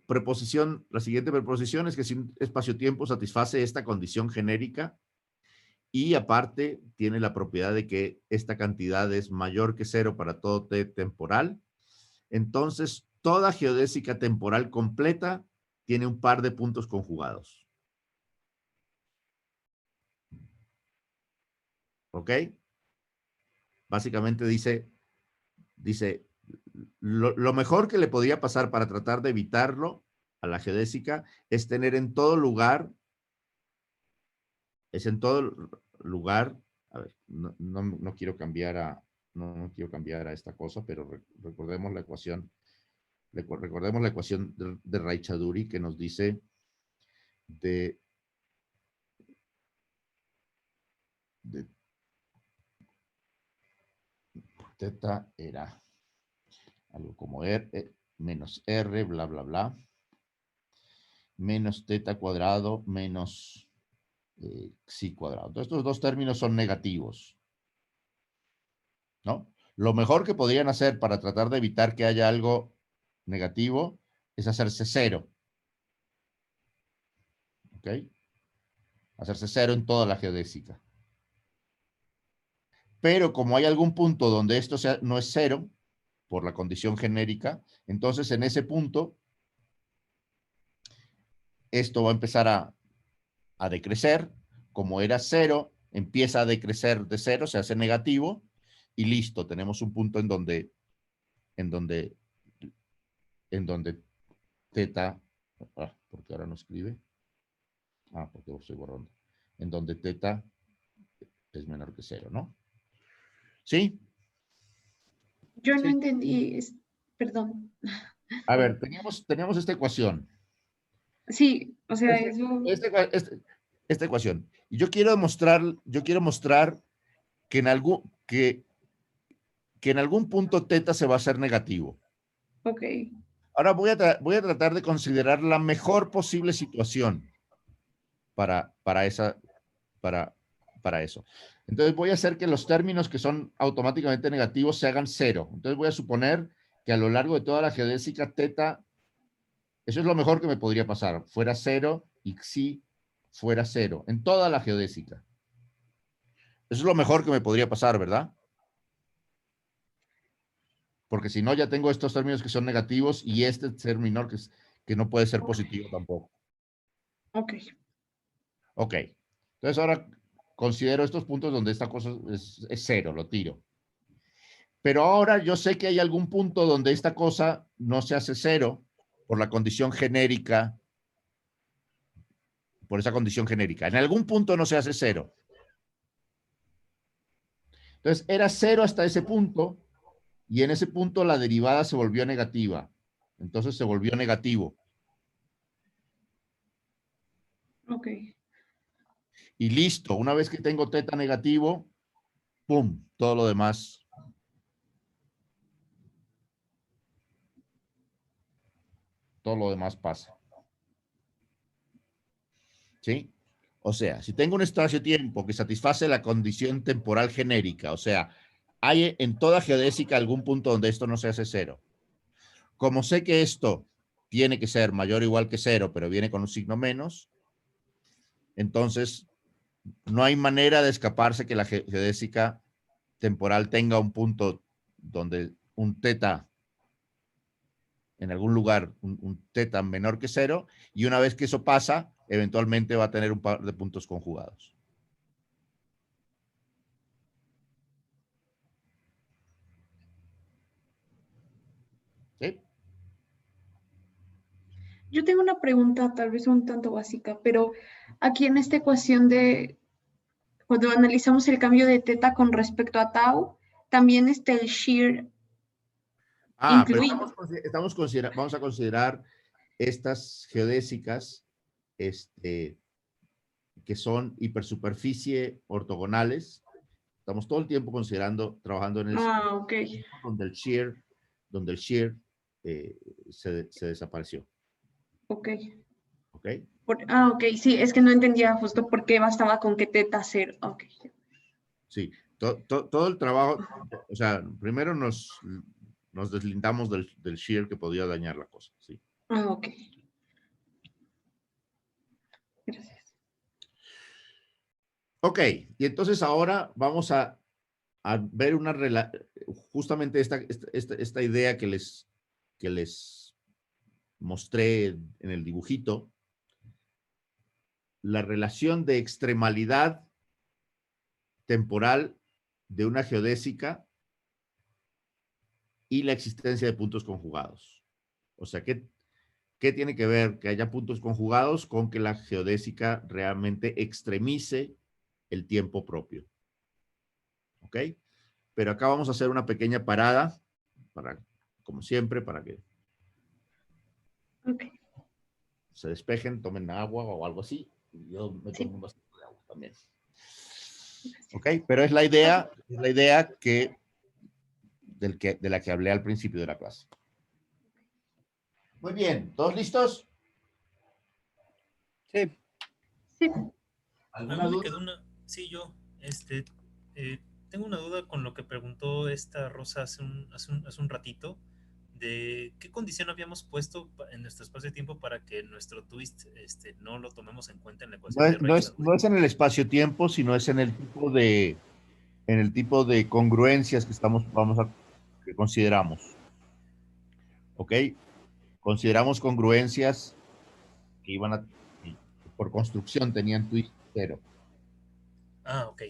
preposición, la siguiente preposición es que si un espacio-tiempo satisface esta condición genérica y aparte tiene la propiedad de que esta cantidad es mayor que cero para todo t temporal, entonces toda geodésica temporal completa tiene un par de puntos conjugados. ¿Ok? Básicamente dice lo mejor que le podría pasar para tratar de evitarlo a la geodésica es tener en todo lugar, a ver, no quiero cambiar no quiero cambiar a esta cosa, pero recordemos la ecuación, de Raychaudhuri que nos dice de teta era algo como menos R, bla, bla, bla, menos teta cuadrado, menos psi cuadrado. Entonces, estos dos términos son negativos, ¿no? Lo mejor que podrían hacer para tratar de evitar que haya algo negativo es hacerse cero. ¿Ok? Hacerse cero en toda la geodésica. Pero como hay algún punto donde esto no es cero, por la condición genérica, entonces en ese punto, esto va a empezar a decrecer. Como era cero, empieza a decrecer de cero, se hace negativo, y listo, tenemos un punto en donde teta, porque ahora no escribe, porque lo estoy borrando, en donde teta es menor que cero, ¿no? ¿Sí? Yo no Sí. entendí, perdón. A ver, teníamos esta ecuación. Sí, o sea, eso, Esta ecuación. Y yo quiero mostrar que en algún punto teta se va a hacer negativo. ok. Ahora voy a tratar de considerar la mejor posible situación para eso. Entonces voy a hacer que los términos que son automáticamente negativos se hagan cero. Entonces voy a suponer que a lo largo de toda la geodésica teta, eso es lo mejor que me podría pasar, fuera cero y psi fuera cero, en toda la geodésica. Eso es lo mejor que me podría pasar, ¿verdad? Porque si no, ya tengo estos términos que son negativos y este ser menor que no puede ser positivo tampoco. Ok. Ok. Entonces ahora considero estos puntos donde esta cosa es cero, lo tiro. Pero ahora yo sé que hay algún punto donde esta cosa no se hace cero por la condición genérica, por esa condición genérica. En algún punto no se hace cero. Entonces era cero hasta ese punto y en ese punto la derivada se volvió negativa. Entonces se volvió negativo. Ok. Y listo, una vez que tengo teta negativo, ¡pum! Todo lo demás pasa. ¿Sí? O sea, si tengo un espacio-tiempo que satisface la condición temporal genérica, o sea, hay en toda geodésica algún punto donde esto no se hace cero. Como sé que esto tiene que ser mayor o igual que cero, pero viene con un signo menos, entonces no hay manera de escaparse que la geodésica temporal tenga un punto donde un teta, en algún lugar, un teta menor que cero, y una vez que eso pasa, eventualmente va a tener un par de puntos conjugados. ¿Sí? Yo tengo una pregunta tal vez un tanto básica, pero aquí en esta ecuación de cuando analizamos el cambio de teta con respecto a tau, también está el shear Pero incluido. vamos a considerar estas geodésicas que son hipersuperficie ortogonales. Estamos todo el tiempo trabajando en el Ok. donde el shear se desapareció. Ok. ¿Ok? Ok, sí, es que no entendía justo por qué bastaba con que teta cero. Ok. Sí, todo el trabajo, o sea, primero nos deslindamos del shear que podía dañar la cosa, ¿sí? Ok. Gracias. Ok, y entonces ahora vamos a ver justamente esta idea que les mostré en el dibujito, la relación de extremalidad temporal de una geodésica y la existencia de puntos conjugados. O sea, ¿qué tiene que ver que haya puntos conjugados con que la geodésica realmente extremice el tiempo propio? ¿Ok? Pero acá vamos a hacer una pequeña parada, como siempre, para que Ok. se despejen, tomen agua o algo así. Y yo me Sí. tomo un vasito de agua también. ¿Ok? Pero es la idea de la que hablé al principio de la clase. Muy bien, ¿todos listos? Sí. Sí. A ¿Alguna mí me duda? quedó una, sí, yo, tengo una duda con lo que preguntó esta Rosa hace un ratito, de qué condición habíamos puesto en nuestro espacio-tiempo para que nuestro twist, no lo tomemos en cuenta en la ecuación de Rexler. No es en el espacio-tiempo, sino es en el tipo de congruencias que consideramos. ¿Ok? Consideramos congruencias que por construcción tenían twist cero. Ok.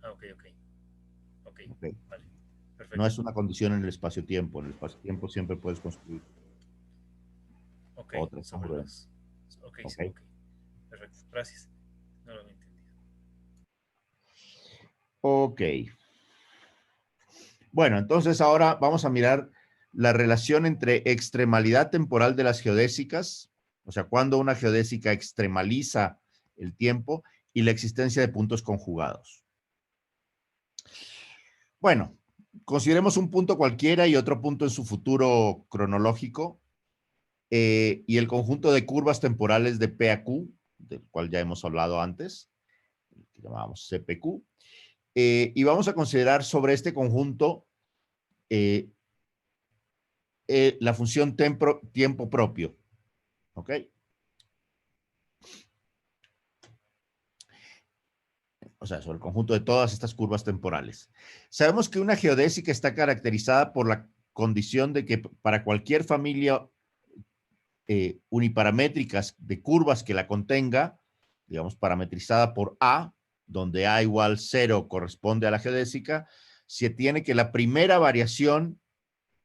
Ok. ¿Ok? Vale. No Perfecto. es una condición en el espacio-tiempo. En el espacio-tiempo siempre puedes construir Ok, otras sobre congruencias. los... Ok, ¿Ok? ok. Perfecto. Gracias. No lo había entendido. Ok. Bueno, entonces ahora vamos a mirar la relación entre extremalidad temporal de las geodésicas, o sea, cuando una geodésica extremaliza el tiempo, y la existencia de puntos conjugados. Bueno, consideremos un punto cualquiera y otro punto en su futuro cronológico, y el conjunto de curvas temporales de P a Q, del cual ya hemos hablado antes, que llamábamos CPQ, y vamos a considerar sobre este conjunto la función tiempo propio. ¿Ok? O sea, sobre el conjunto de todas estas curvas temporales. Sabemos que una geodésica está caracterizada por la condición de que para cualquier familia uniparamétricas de curvas que la contenga, digamos parametrizada por A, donde A igual 0 corresponde a la geodésica, se tiene que la primera variación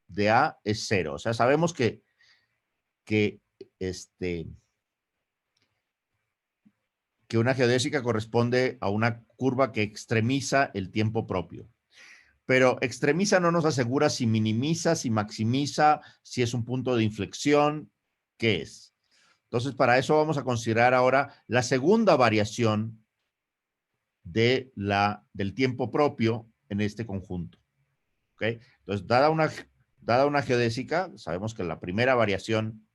de A es 0. O sea, sabemos que una geodésica corresponde a una curva que extremiza el tiempo propio. Pero extremiza no nos asegura si minimiza, si maximiza, si es un punto de inflexión, ¿qué es? Entonces, para eso vamos a considerar ahora la segunda variación del tiempo propio en este conjunto. ¿Ok? Entonces, dada una geodésica, sabemos que la primera variación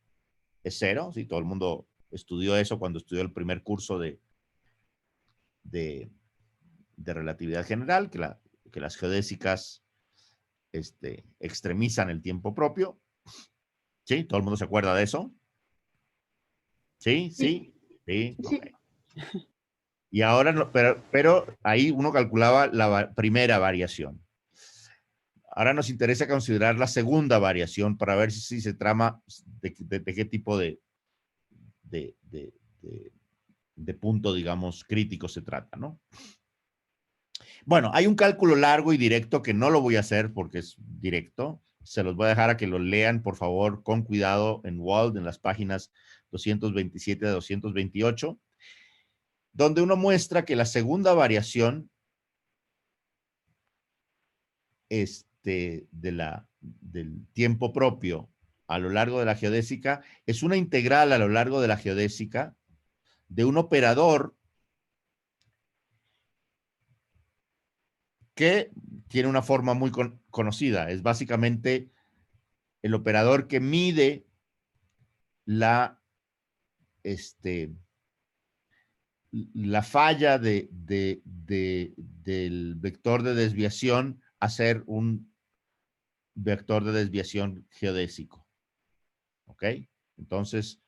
es 0, ¿sí? Todo el mundo estudió eso cuando estudió el primer curso de relatividad general, que las geodésicas extremizan el tiempo propio. ¿Sí? ¿Todo el mundo se acuerda de eso? ¿Sí? ¿Sí? Sí. Sí. Okay. Y ahora, pero ahí uno calculaba la primera variación. Ahora nos interesa considerar la segunda variación para ver si se trama de qué tipo de punto, digamos, crítico se trata, ¿no? Bueno, hay un cálculo largo y directo que no lo voy a hacer porque es directo, Se los voy a dejar a que lo lean, por favor, con cuidado en Wald, en las páginas 227 a 228, donde uno muestra que la segunda variación del tiempo propio a lo largo de la geodésica es una integral a lo largo de la geodésica de un operador que tiene una forma muy conocida. Es básicamente el operador que mide la falla del vector de desviación a ser un vector de desviación geodésico. ¿Ok? Entonces,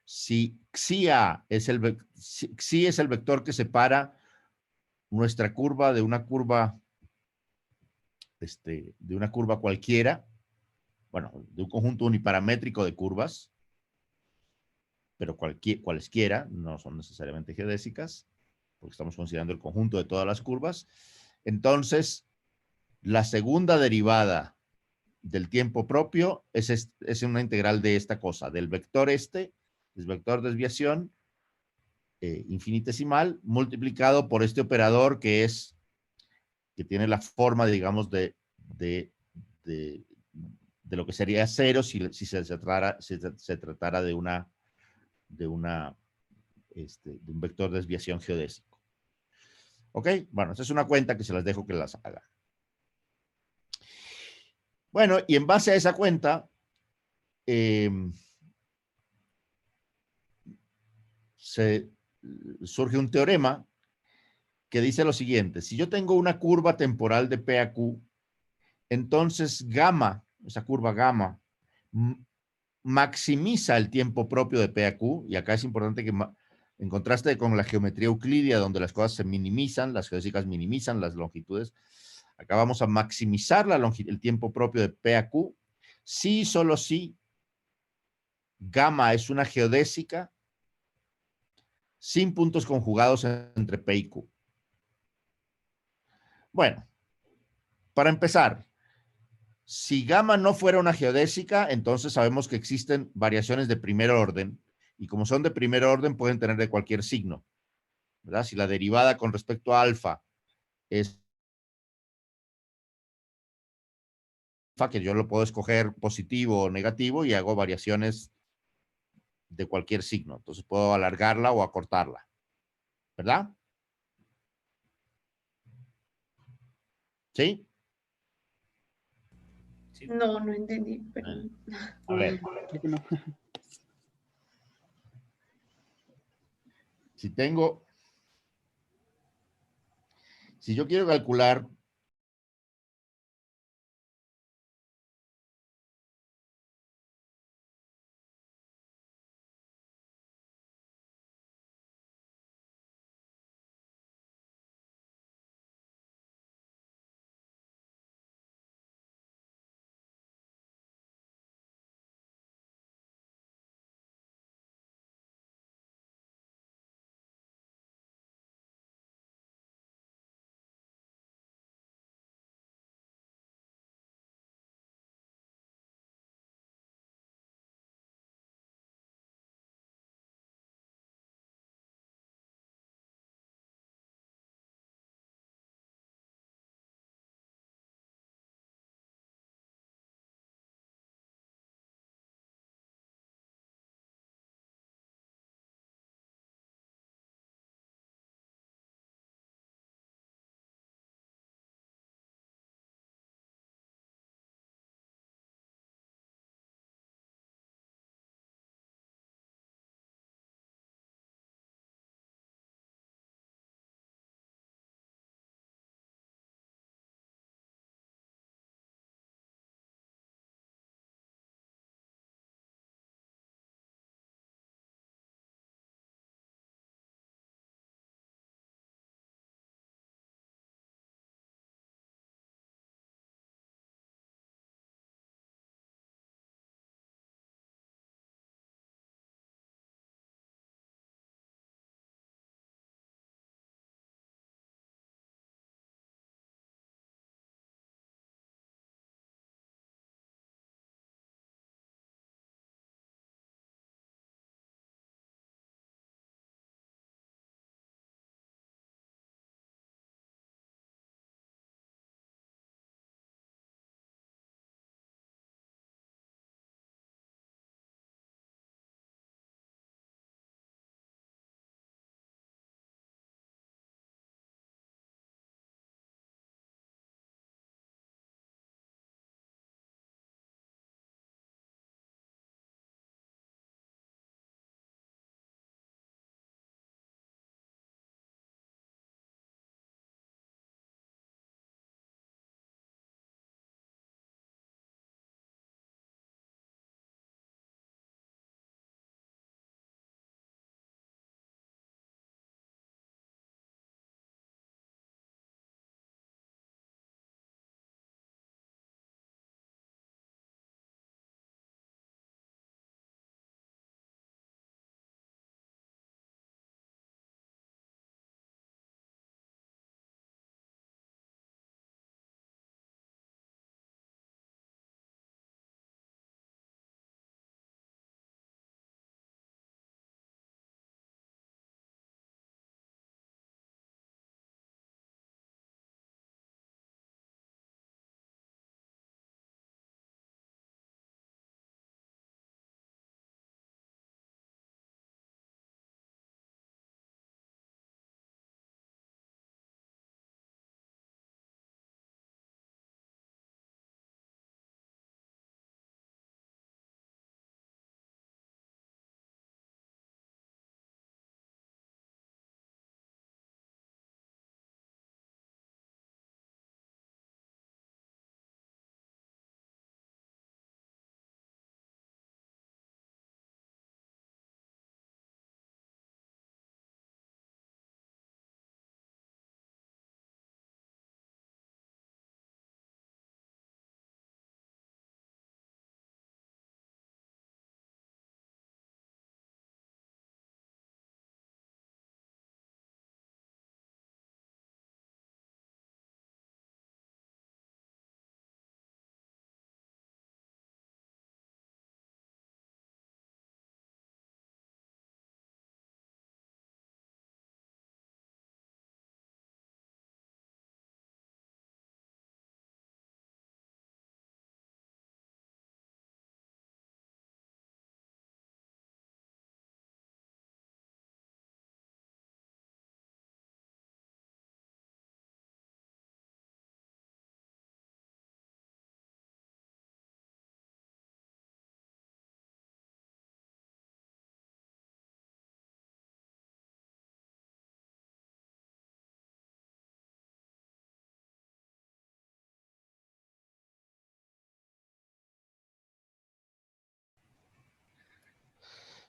si xi es el vector que separa nuestra curva de una curva, cualquiera, bueno, de un conjunto uniparamétrico de curvas, pero cualesquiera, no son necesariamente geodésicas, porque estamos considerando el conjunto de todas las curvas. Entonces, la segunda derivada del tiempo propio es una integral de esta cosa, del vector es vector de desviación infinitesimal, multiplicado por este operador que tiene la forma, digamos, de lo que sería cero si se tratara de un vector de desviación geodésico. ¿Ok? Bueno, esta es una cuenta que se las dejo que las haga. Bueno, y en base a esa cuenta, surge un teorema que dice lo siguiente: si yo tengo una curva temporal de P a Q, entonces gamma, esa curva gamma, maximiza el tiempo propio de P a Q, y acá es importante que en contraste con la geometría euclidia, donde las cosas se minimizan, las geodésicas minimizan las longitudes, acá vamos a maximizar el tiempo propio de P a Q, si solo si gamma es una geodésica sin puntos conjugados entre P y Q. Bueno, para empezar, si gamma no fuera una geodésica, entonces sabemos que existen variaciones de primer orden, y como son de primer orden, pueden tener de cualquier signo, ¿verdad? Si la derivada con respecto a alfa es alfa, que yo lo puedo escoger positivo o negativo, y hago variaciones de cualquier signo. Entonces puedo alargarla o acortarla, ¿verdad? ¿Sí? Sí. No, no entendí, pero... A ver, Creo que no. si yo quiero calcular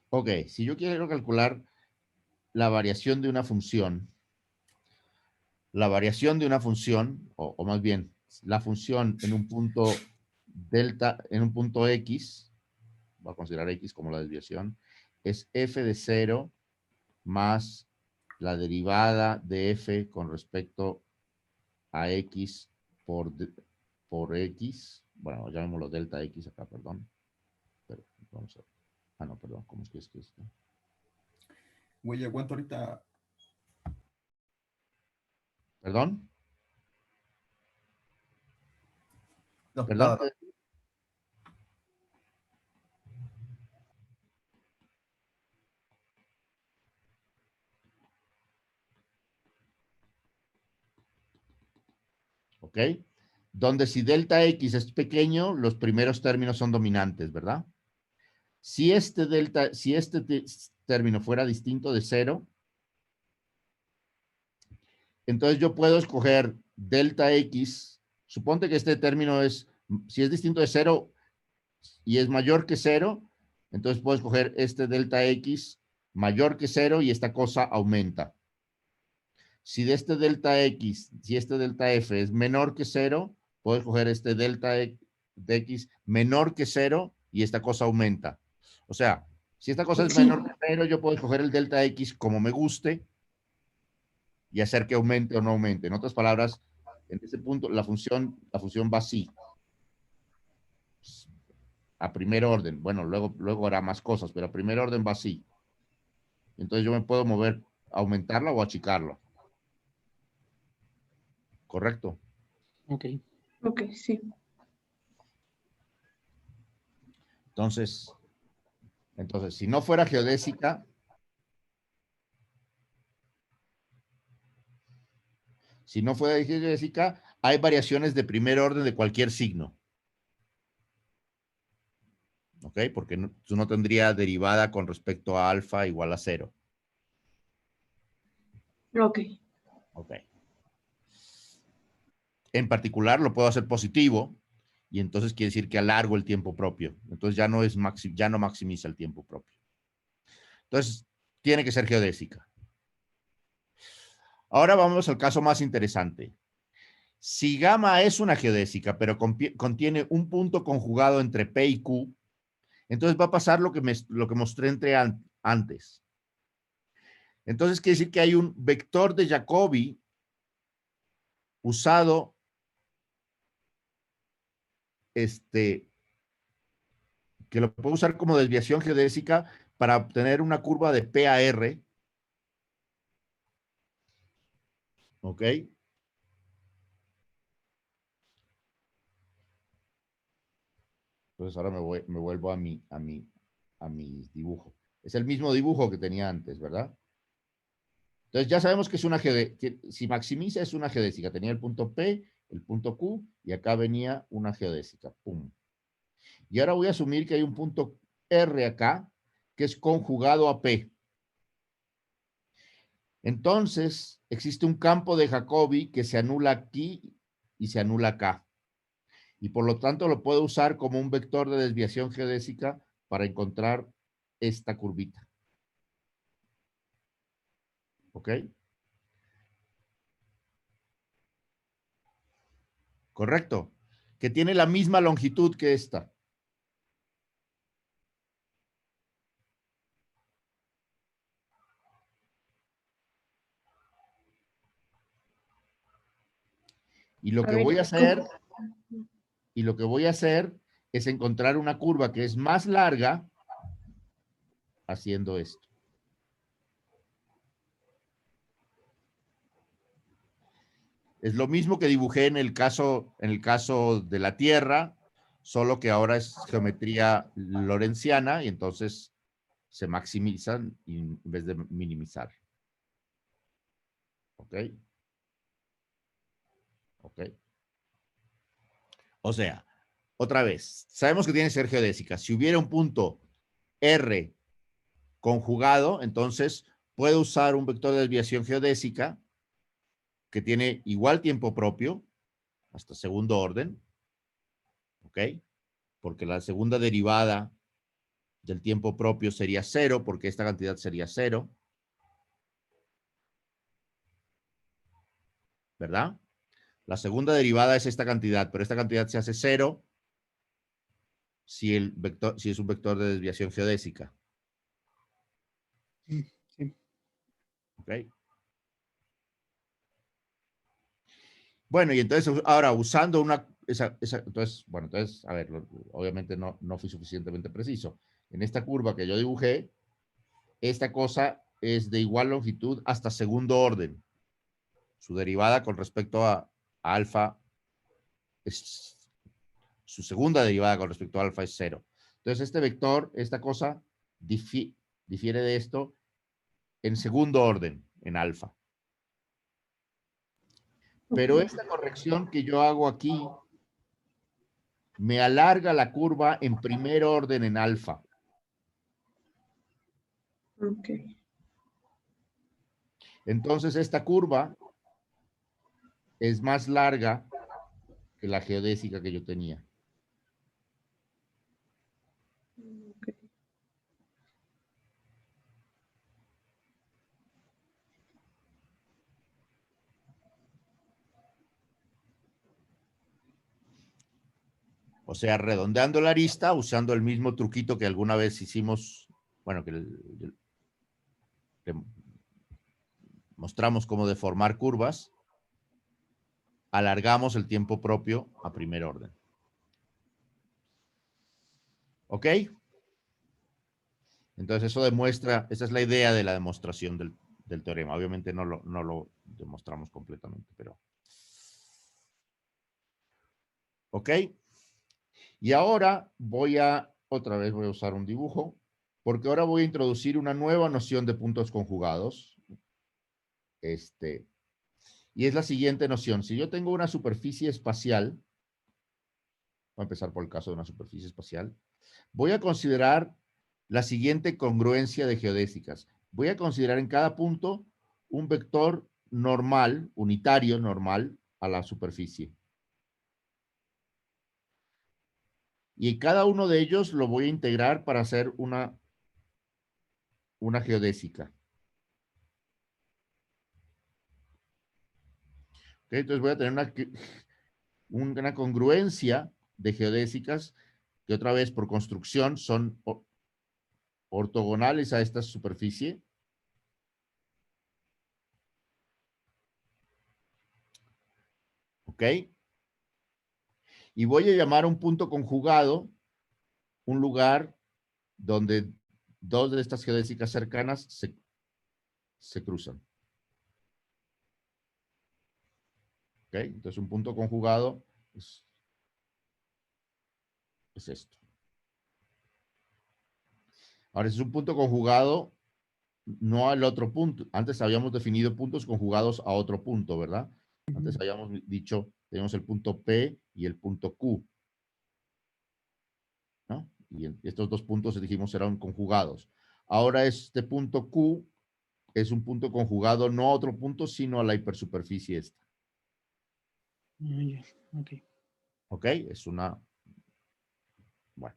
Ok, si yo quiero calcular la variación de una función, o más bien, la función en un punto delta, en un punto X, voy a considerar X como la desviación, es f de 0 más la derivada de f con respecto a X por X, bueno, llamémoslo delta X acá, perdón. Pero vamos a ver. Ah, no, perdón, ¿cómo es que es esto? Güey, aguanto ahorita. ¿Perdón? No, ¿Perdón? nada. ¿Ok? Donde si delta X es pequeño, los primeros términos son dominantes, ¿verdad? Si este término fuera distinto de 0, entonces yo puedo escoger delta X. Suponte que este término si es distinto de 0 y es mayor que 0, entonces puedo escoger este delta X mayor que 0 y esta cosa aumenta. Si este delta F es menor que 0, puedo escoger este delta de X menor que 0 y esta cosa aumenta. O sea, si esta cosa es Sí, menor que 0, yo puedo escoger el delta X como me guste y hacer que aumente o no aumente. En otras palabras, en ese punto la función va así, a primer orden. Bueno, luego hará más cosas, pero a primer orden va así. Entonces yo me puedo mover, aumentarla o achicarla. ¿Correcto? Ok. ok, sí. Entonces, si no fuera geodésica, hay variaciones de primer orden de cualquier signo. ¿Ok? Porque tú no tendría derivada con respecto a alfa igual a 0. Ok. ¿Ok? En particular, lo puedo hacer positivo y entonces quiere decir que alargo el tiempo propio. Entonces ya no maximiza el tiempo propio. Entonces, tiene que ser geodésica. Ahora vamos al caso más interesante. Si gamma es una geodésica, pero contiene un punto conjugado entre P y Q, entonces va a pasar lo que mostré antes. Entonces quiere decir que hay un vector de Jacobi usado que lo puedo usar como desviación geodésica para obtener una curva de P a R. ¿Ok? Entonces ahora me vuelvo a mi dibujo. Es el mismo dibujo que tenía antes, ¿verdad? Entonces ya sabemos que es una si maximiza es una geodésica. Tenía el punto P, el punto Q, y acá venía una geodésica. ¡Pum! Y ahora voy a asumir que hay un punto R acá, que es conjugado a P. Entonces, existe un campo de Jacobi que se anula aquí y se anula acá. Y por lo tanto lo puedo usar como un vector de desviación geodésica para encontrar esta curvita. ¿Ok? Correcto. Que tiene la misma longitud que esta. Y lo A que ver, voy a hacer, es encontrar una curva que es más larga haciendo esto. Es lo mismo que dibujé en el caso de la Tierra, solo que ahora es geometría lorentziana y entonces se maximizan en vez de minimizar. ¿Ok? ¿Ok? O sea, otra vez, sabemos que tiene que ser geodésica. Si hubiera un punto R conjugado, entonces puedo usar un vector de desviación geodésica que tiene igual tiempo propio, hasta segundo orden, ¿ok? Porque la segunda derivada del tiempo propio sería 0, porque esta cantidad sería 0. ¿Verdad? La segunda derivada es esta cantidad, pero esta cantidad se hace 0 si es un vector de desviación geodésica. Sí. ¿Ok? Bueno, y entonces ahora usando entonces, a ver, obviamente no fui suficientemente preciso. En esta curva que yo dibujé, esta cosa es de igual longitud hasta segundo orden. Su derivada con respecto a alfa su segunda derivada con respecto a alfa es 0. Entonces este vector, esta cosa, difiere de esto en segundo orden, en alfa. Pero esta corrección que yo hago aquí me alarga la curva en primer orden en alfa. Ok. Entonces esta curva es más larga que la geodésica que yo tenía. Ok. O sea, redondeando la arista, usando el mismo truquito que alguna vez hicimos, bueno, que mostramos cómo deformar curvas, alargamos el tiempo propio a primer orden. ¿Ok? Entonces eso demuestra, esa es la idea de la demostración del teorema. Obviamente no lo demostramos completamente, pero... ¿Ok? Y ahora otra vez voy a usar un dibujo, porque ahora voy a introducir una nueva noción de puntos conjugados. Y es la siguiente noción. Si yo tengo una superficie espacial, voy a empezar por el caso de una superficie espacial, voy a considerar la siguiente congruencia de geodésicas. Voy a considerar en cada punto un vector normal, unitario normal, a la superficie. Y cada uno de ellos lo voy a integrar para hacer una geodésica. ¿Okay? Entonces voy a tener una congruencia de geodésicas que otra vez por construcción son ortogonales a esta superficie. ¿Ok? Y voy a llamar a un punto conjugado un lugar donde dos de estas geodésicas cercanas se cruzan. ¿Ok? Entonces un punto conjugado es esto. Ahora, es un punto conjugado no al otro punto. Antes habíamos definido puntos conjugados a otro punto, ¿verdad? Antes habíamos dicho, tenemos el punto P y el punto Q, ¿no? Y estos dos puntos dijimos eran conjugados. Ahora este punto Q es un punto conjugado no a otro punto, sino a la hipersuperficie esta. Ok. ¿Ok? Bueno,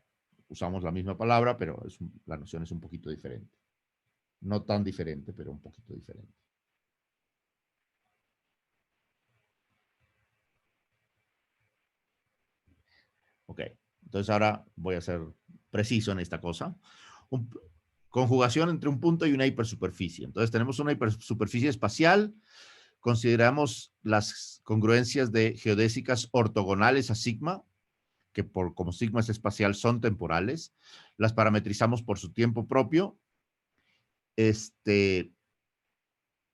usamos la misma palabra, pero la noción es un poquito diferente. No tan diferente, pero un poquito diferente. Ok, entonces ahora voy a ser preciso en esta cosa. Conjugación entre un punto y una hipersuperficie. Entonces tenemos una hipersuperficie espacial. Consideramos las congruencias de geodésicas ortogonales a sigma, que como sigma es espacial son temporales. Las parametrizamos por su tiempo propio.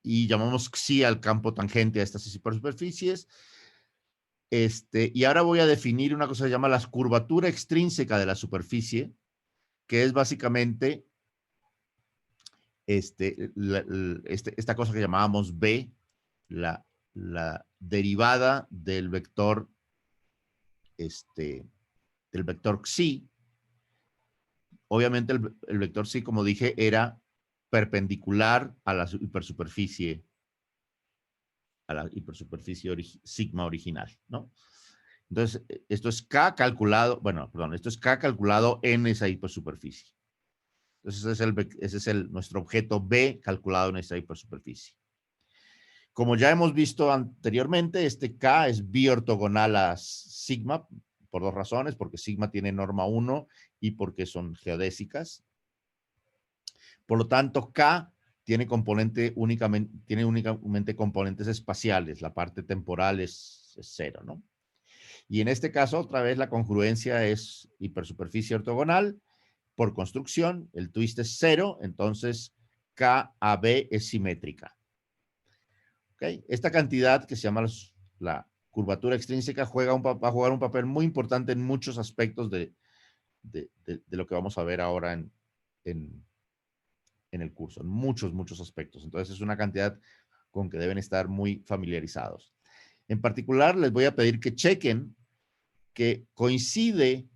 Y llamamos xi al campo tangente a estas hipersuperficies. Y ahora voy a definir una cosa que se llama la curvatura extrínseca de la superficie, que es básicamente esta cosa que llamábamos B, la derivada del vector xi. Obviamente el vector xi, como dije, era perpendicular a la hipersuperficie sigma original, ¿no? Entonces, esto es K calculado, bueno, perdón, esto es K calculado en esa hipersuperficie. Entonces ese es nuestro objeto B calculado en esta hipersuperficie. Como ya hemos visto anteriormente, este K es biortogonal a sigma por dos razones, porque sigma tiene norma 1 y porque son geodésicas. Por lo tanto, K tiene únicamente componentes espaciales, la parte temporal es 0, ¿no? Y en este caso, otra vez, la congruencia es hipersuperficie ortogonal. Por construcción, el twist es 0, entonces KAB es simétrica. ¿Okay? Esta cantidad que se llama la curvatura extrínseca va a jugar un papel muy importante en muchos aspectos de lo que vamos a ver ahora en el curso, en muchos aspectos. Entonces es una cantidad con que deben estar muy familiarizados. En particular, les voy a pedir que chequen que coincide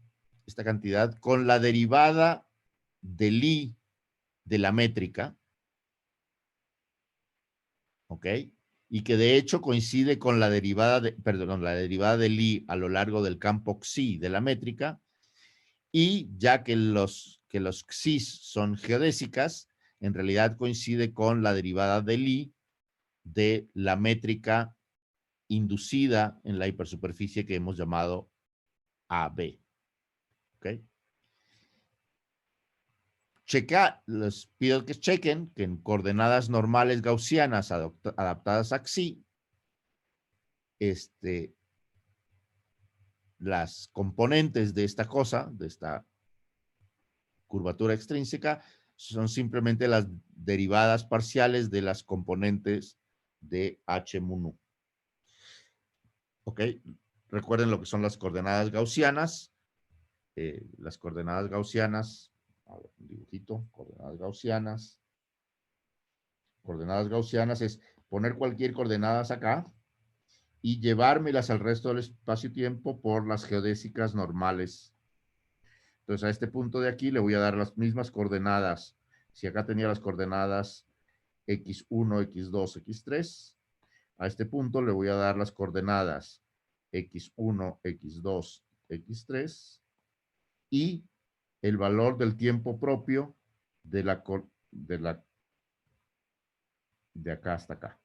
esta cantidad con la derivada del I de la métrica, ¿ok? Y que de hecho coincide con la derivada del I a lo largo del campo Xi de la métrica, y ya que los Xis son geodésicas, en realidad coincide con la derivada del I de la métrica inducida en la hipersuperficie que hemos llamado AB. ¿Ok? Les pido que chequen que en coordenadas normales gaussianas adaptadas a Xi, las componentes de esta cosa, de esta curvatura extrínseca, son simplemente las derivadas parciales de las componentes de H mu nu. ¿Ok? Recuerden lo que son las coordenadas gaussianas. Las coordenadas gaussianas, a ver, un dibujito, coordenadas gaussianas. Coordenadas gaussianas es poner cualquier coordenadas acá y llevármelas al resto del espacio-tiempo por las geodésicas normales. Entonces, a este punto de aquí le voy a dar las mismas coordenadas. Si acá tenía las coordenadas x1, x2, x3, a este punto le voy a dar las coordenadas x1, x2, x3 y el valor del tiempo propio de acá hasta acá.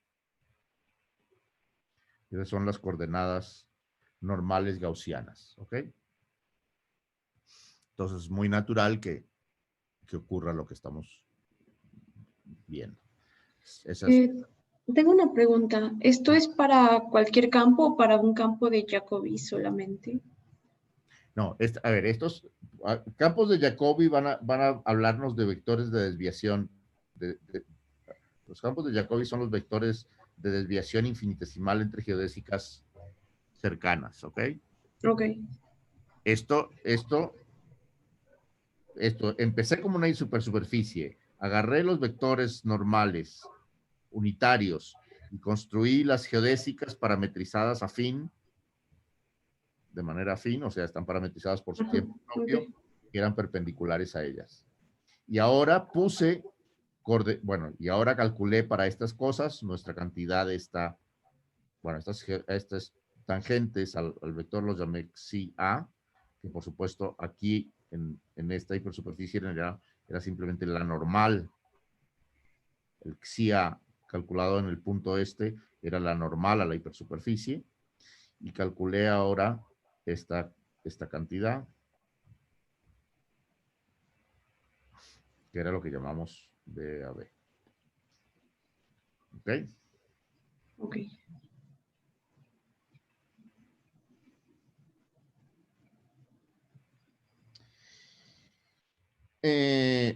Esas son las coordenadas normales gaussianas, ¿ok? Entonces es muy natural que ocurra lo que estamos viendo. Tengo una pregunta. ¿Esto es para cualquier campo o para un campo de Jacobi solamente? No, a ver, estos campos de Jacobi van a hablarnos de vectores de desviación. Los campos de Jacobi son los vectores de desviación infinitesimal entre geodésicas cercanas, ¿ok? Ok. Empecé como una superficie, agarré los vectores normales, unitarios, y construí las geodésicas parametrizadas afín, de manera afín, o sea, están parametrizadas por su tiempo propio, que eran perpendiculares a ellas. Y ahora ahora calculé para estas cosas nuestra cantidad estas tangentes al vector los llamé Xi A, que por supuesto aquí en esta hipersuperficie era simplemente la normal. El Xi A calculado en el punto este era la normal a la hipersuperficie, y calculé ahora esta cantidad, que era lo que llamamos BAB. ¿Ok? Ok.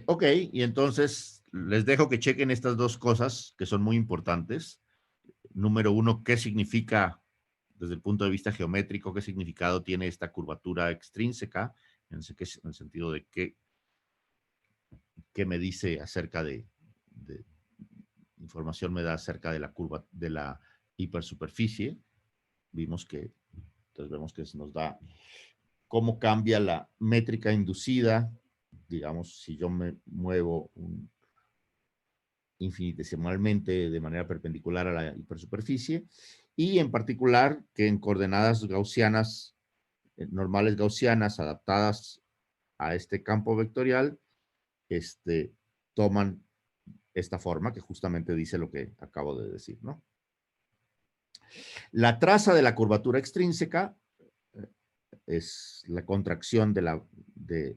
Ok, y entonces les dejo que chequen estas dos cosas que son muy importantes. Número uno, ¿qué significa desde el punto de vista geométrico? ¿Qué significado tiene esta curvatura extrínseca? En el sentido de qué me dice acerca de información me da acerca de la curva, de la hipersuperficie. Vemos que nos da cómo cambia la métrica inducida, digamos, si yo me muevo infinitesimalmente de manera perpendicular a la hipersuperficie, y en particular que en coordenadas gaussianas, normales gaussianas adaptadas a este campo vectorial, toman esta forma que justamente dice lo que acabo de decir, ¿no? La traza de la curvatura extrínseca es la contracción de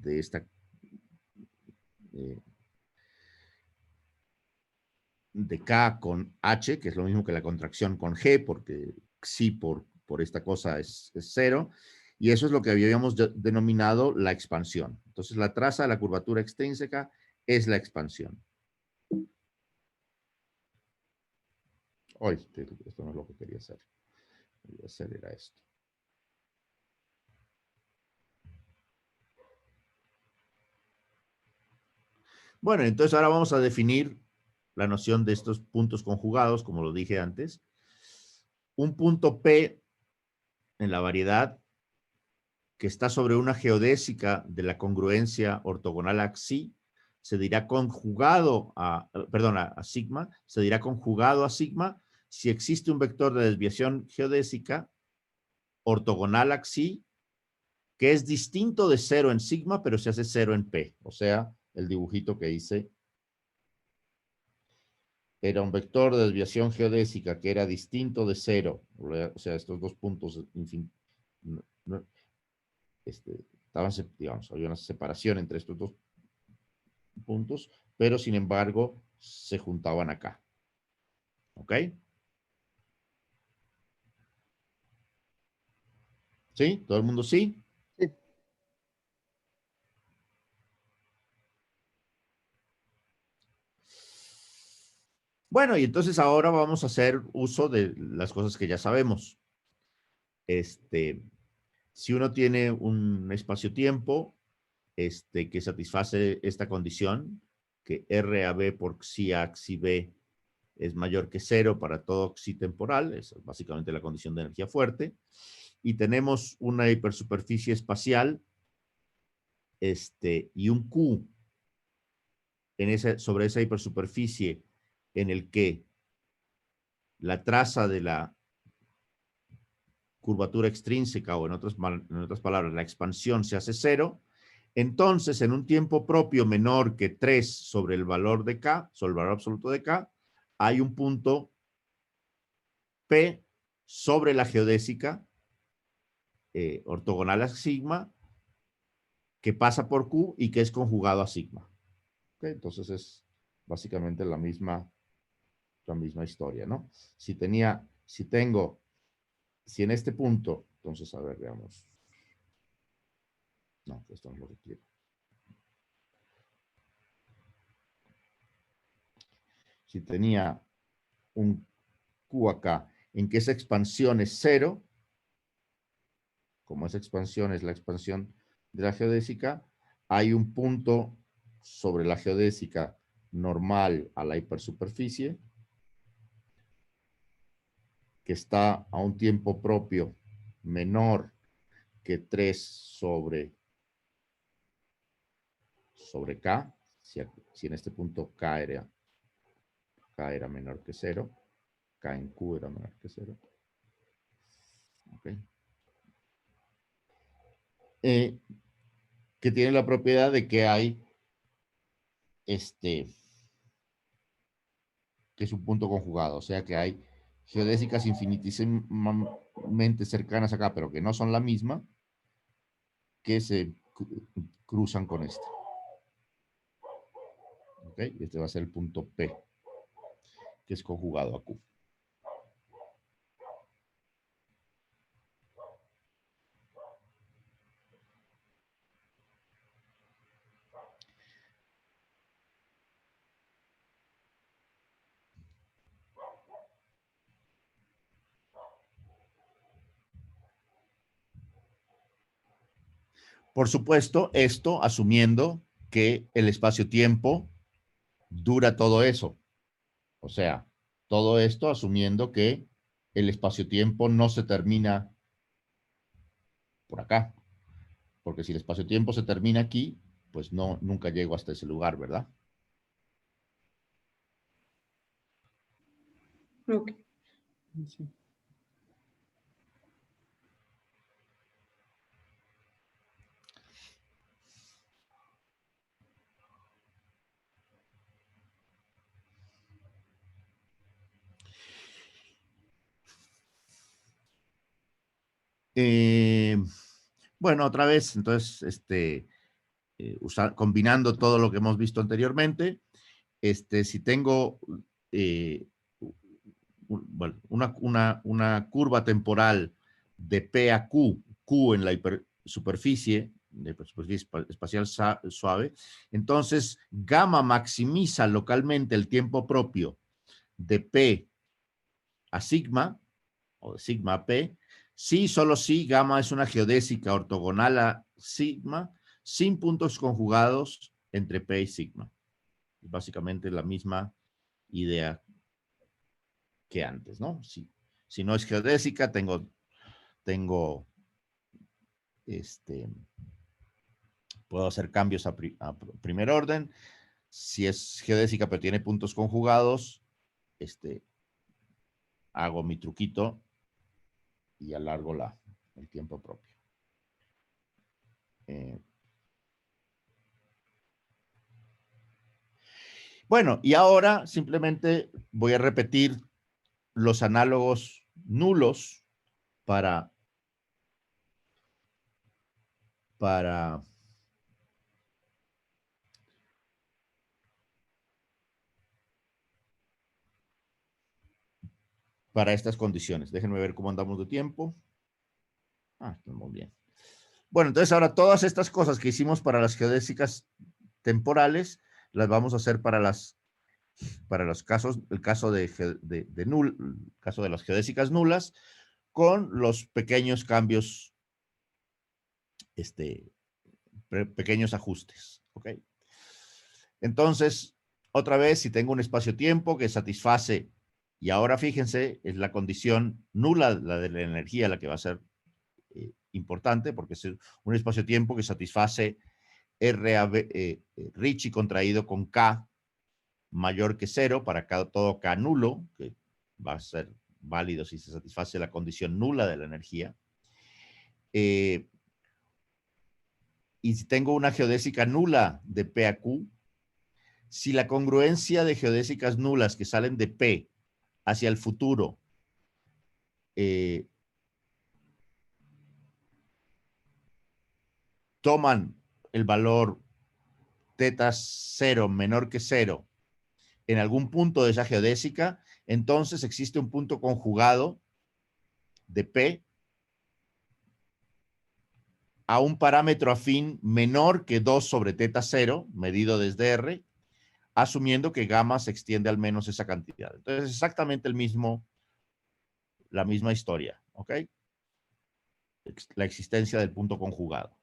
esta de K con H, que es lo mismo que la contracción con G, porque Xi por esta cosa es cero, y eso es lo que habíamos denominado la expansión. Entonces, la traza de la curvatura extrínseca es la expansión. Hoy, esto no es lo que quería hacer. Lo que quería hacer era esto. Bueno, entonces ahora vamos a definir la noción de estos puntos conjugados, como lo dije antes. Un punto P en la variedad que está sobre una geodésica de la congruencia ortogonal a Xi, se dirá conjugado a sigma, se dirá conjugado a sigma si existe un vector de desviación geodésica ortogonal a Xi que es distinto de cero en sigma, pero se hace cero en P. O sea, el dibujito que hice era un vector de desviación geodésica que era distinto de cero. O sea, estos dos puntos estaban, digamos, había una separación entre estos dos puntos, pero sin embargo se juntaban acá. ¿Ok? ¿Sí? ¿Todo el mundo sí? Sí. Bueno, y entonces ahora vamos a hacer uso de las cosas que ya sabemos. Si uno tiene un espacio-tiempo que satisface esta condición, que R a B por Xi a Xi B es mayor que cero para todo Xi temporal, es básicamente la condición de energía fuerte, y tenemos una hipersuperficie espacial y un Q sobre esa hipersuperficie en el que la traza de la curvatura extrínseca, o en otras palabras, la expansión se hace cero, entonces en un tiempo propio menor que 3 sobre el valor de K, sobre el valor absoluto de K, hay un punto P sobre la geodésica ortogonal a sigma que pasa por Q y que es conjugado a sigma. ¿Okay? Entonces es básicamente la misma historia, ¿no? Si en este punto, entonces, a ver, veamos. No, esto no es lo que quiero. Si tenía un Q acá, en que esa expansión es cero, como esa expansión es la expansión de la geodésica, hay un punto sobre la geodésica normal a la hipersuperficie que está a un tiempo propio menor que 3 sobre K, si en este punto K era menor que 0, K en Q era menor que 0. Okay. Que tiene la propiedad de que hay que es un punto conjugado, o sea que hay geodésicas infinitísimamente cercanas acá, pero que no son la misma, que se cruzan con este. ¿Okay? Este va a ser el punto P, que es conjugado a Q. Por supuesto, esto asumiendo que el espacio-tiempo dura todo eso. O sea, todo esto asumiendo que el espacio-tiempo no se termina por acá. Porque si el espacio-tiempo se termina aquí, pues no, nunca llego hasta ese lugar, ¿verdad? Ok. Sí. Bueno, otra vez, entonces, combinando todo lo que hemos visto anteriormente, si tengo bueno, una curva temporal de P a Q en la superficie espacial suave, entonces gamma maximiza localmente el tiempo propio de P a sigma, o de sigma a P, si solo si gamma es una geodésica ortogonal a sigma, sin puntos conjugados entre P y sigma. Básicamente la misma idea que antes, ¿no? Si no es geodésica, tengo puedo hacer cambios a primer orden. Si es geodésica pero tiene puntos conjugados, hago mi truquito y alargo el tiempo propio. Bueno, y ahora simplemente voy a repetir los análogos nulos para estas condiciones. Déjenme ver cómo andamos de tiempo. Estamos bien. Bueno, entonces ahora todas estas cosas que hicimos para las geodésicas temporales, las vamos a hacer para los casos, el caso de las geodésicas nulas, con los pequeños cambios, pequeños ajustes, ¿ok? Entonces, otra vez, si tengo un espacio-tiempo que satisface, y ahora fíjense, es la condición nula, la de la energía, la que va a ser importante, porque es un espacio-tiempo que satisface Ricci contraído con K mayor que 0 para todo K nulo, que va a ser válido si se satisface la condición nula de la energía. Y si tengo una geodésica nula de P a Q, si la congruencia de geodésicas nulas que salen de P hacia el futuro toman el valor teta 0 menor que 0 en algún punto de esa geodésica, entonces existe un punto conjugado de P a un parámetro afín menor que 2 sobre teta 0, medido desde R, asumiendo que gamma se extiende al menos esa cantidad. Entonces, exactamente la misma historia, ¿ok? La existencia del punto conjugado.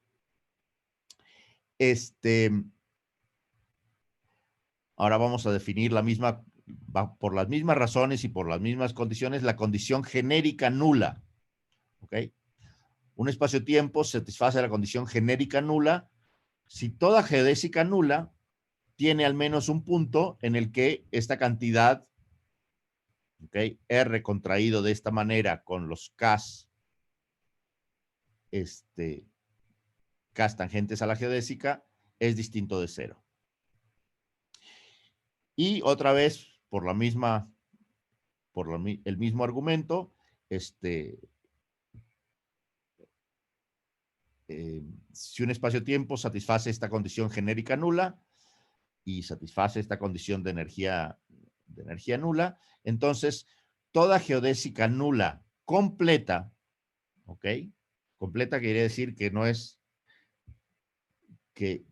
Ahora vamos a definir por las mismas razones y por las mismas condiciones, la condición genérica nula, ¿ok? Un espacio-tiempo satisface la condición genérica nula si toda geodésica nula tiene al menos un punto en el que esta cantidad, ¿okay? R contraído de esta manera con los Ks, Ks tangentes a la geodésica, es distinto de 0. Y otra vez, por el mismo argumento, si un espacio-tiempo satisface esta condición genérica nula y satisface esta condición de energía nula, entonces toda geodésica nula completa, ¿ok? Completa quiere decir que no es que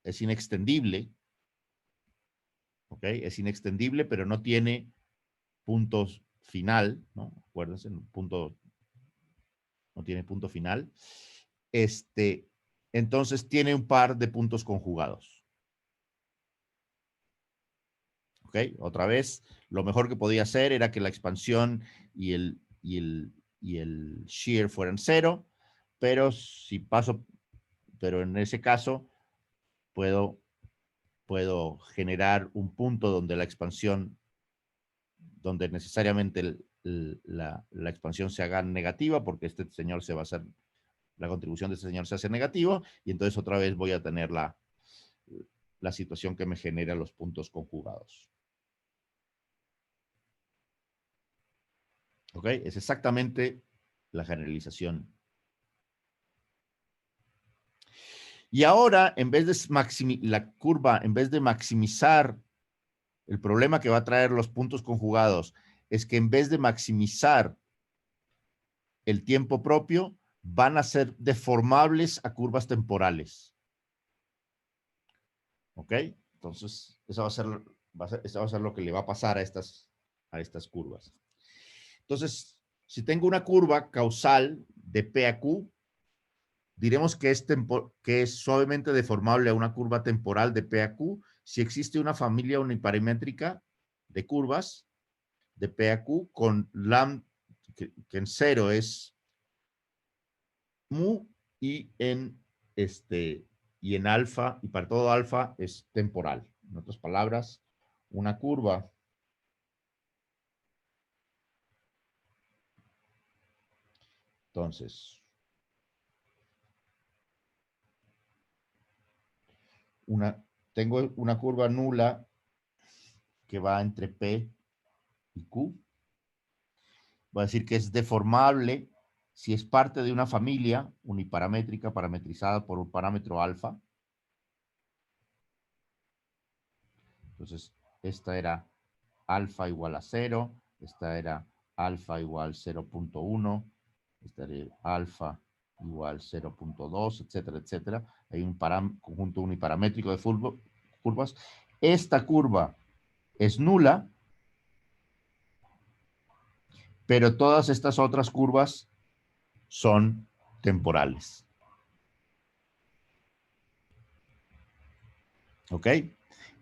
es inextendible, ¿ok? Es inextendible, pero no tiene puntos final, ¿no? Acuérdense, no tiene punto final. Entonces tiene un par de puntos conjugados. ¿Ok? Otra vez, lo mejor que podía hacer era que la expansión y el shear fueran 0, pero en ese caso puedo generar un punto donde la expansión, donde necesariamente la expansión se haga negativa, porque la contribución de este señor se hace negativo, y entonces otra vez voy a tener la situación que me genera los puntos conjugados. ¿Ok? Es exactamente la generalización. Y ahora, en vez de la curva, en vez de maximizar, el problema que va a traer los puntos conjugados es que en vez de maximizar el tiempo propio, van a ser deformables a curvas temporales. ¿Ok? Entonces, eso eso va a ser lo que le va a pasar a estas curvas. Entonces, si tengo una curva causal de P a Q, diremos que es suavemente deformable a una curva temporal de P a Q si existe una familia uniparamétrica de curvas de P a Q con lambda, que en cero es mu y en alfa, y para todo alfa es temporal. En otras palabras, una curva entonces tengo una curva nula que va entre P y Q. Voy a decir que es deformable si es parte de una familia uniparamétrica parametrizada por un parámetro alfa. Entonces, esta era alfa igual a 0, esta era alfa igual 0.1, esta era alfa igual 0.2, etcétera, etcétera. Hay un conjunto uniparamétrico de curvas. Esta curva es nula, pero todas estas otras curvas son temporales. ¿Ok?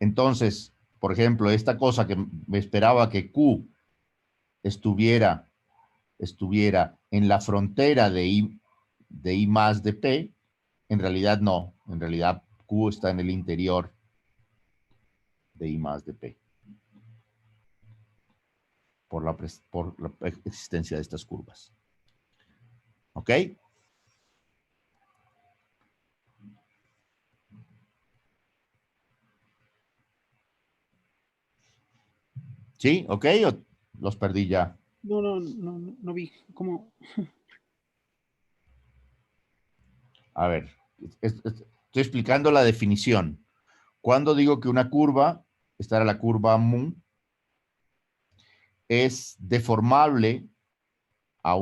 Entonces, por ejemplo, esta cosa que me esperaba que Q estuviera en la frontera de I más de P, en realidad no. En realidad Q está en el interior de I más de P. Por la existencia de estas curvas. ¿Ok? ¿Sí? ¿Ok? ¿O los perdí ya? No vi cómo. A ver, estoy explicando la definición. Cuando digo que una curva, esta era la curva mu, es deformable a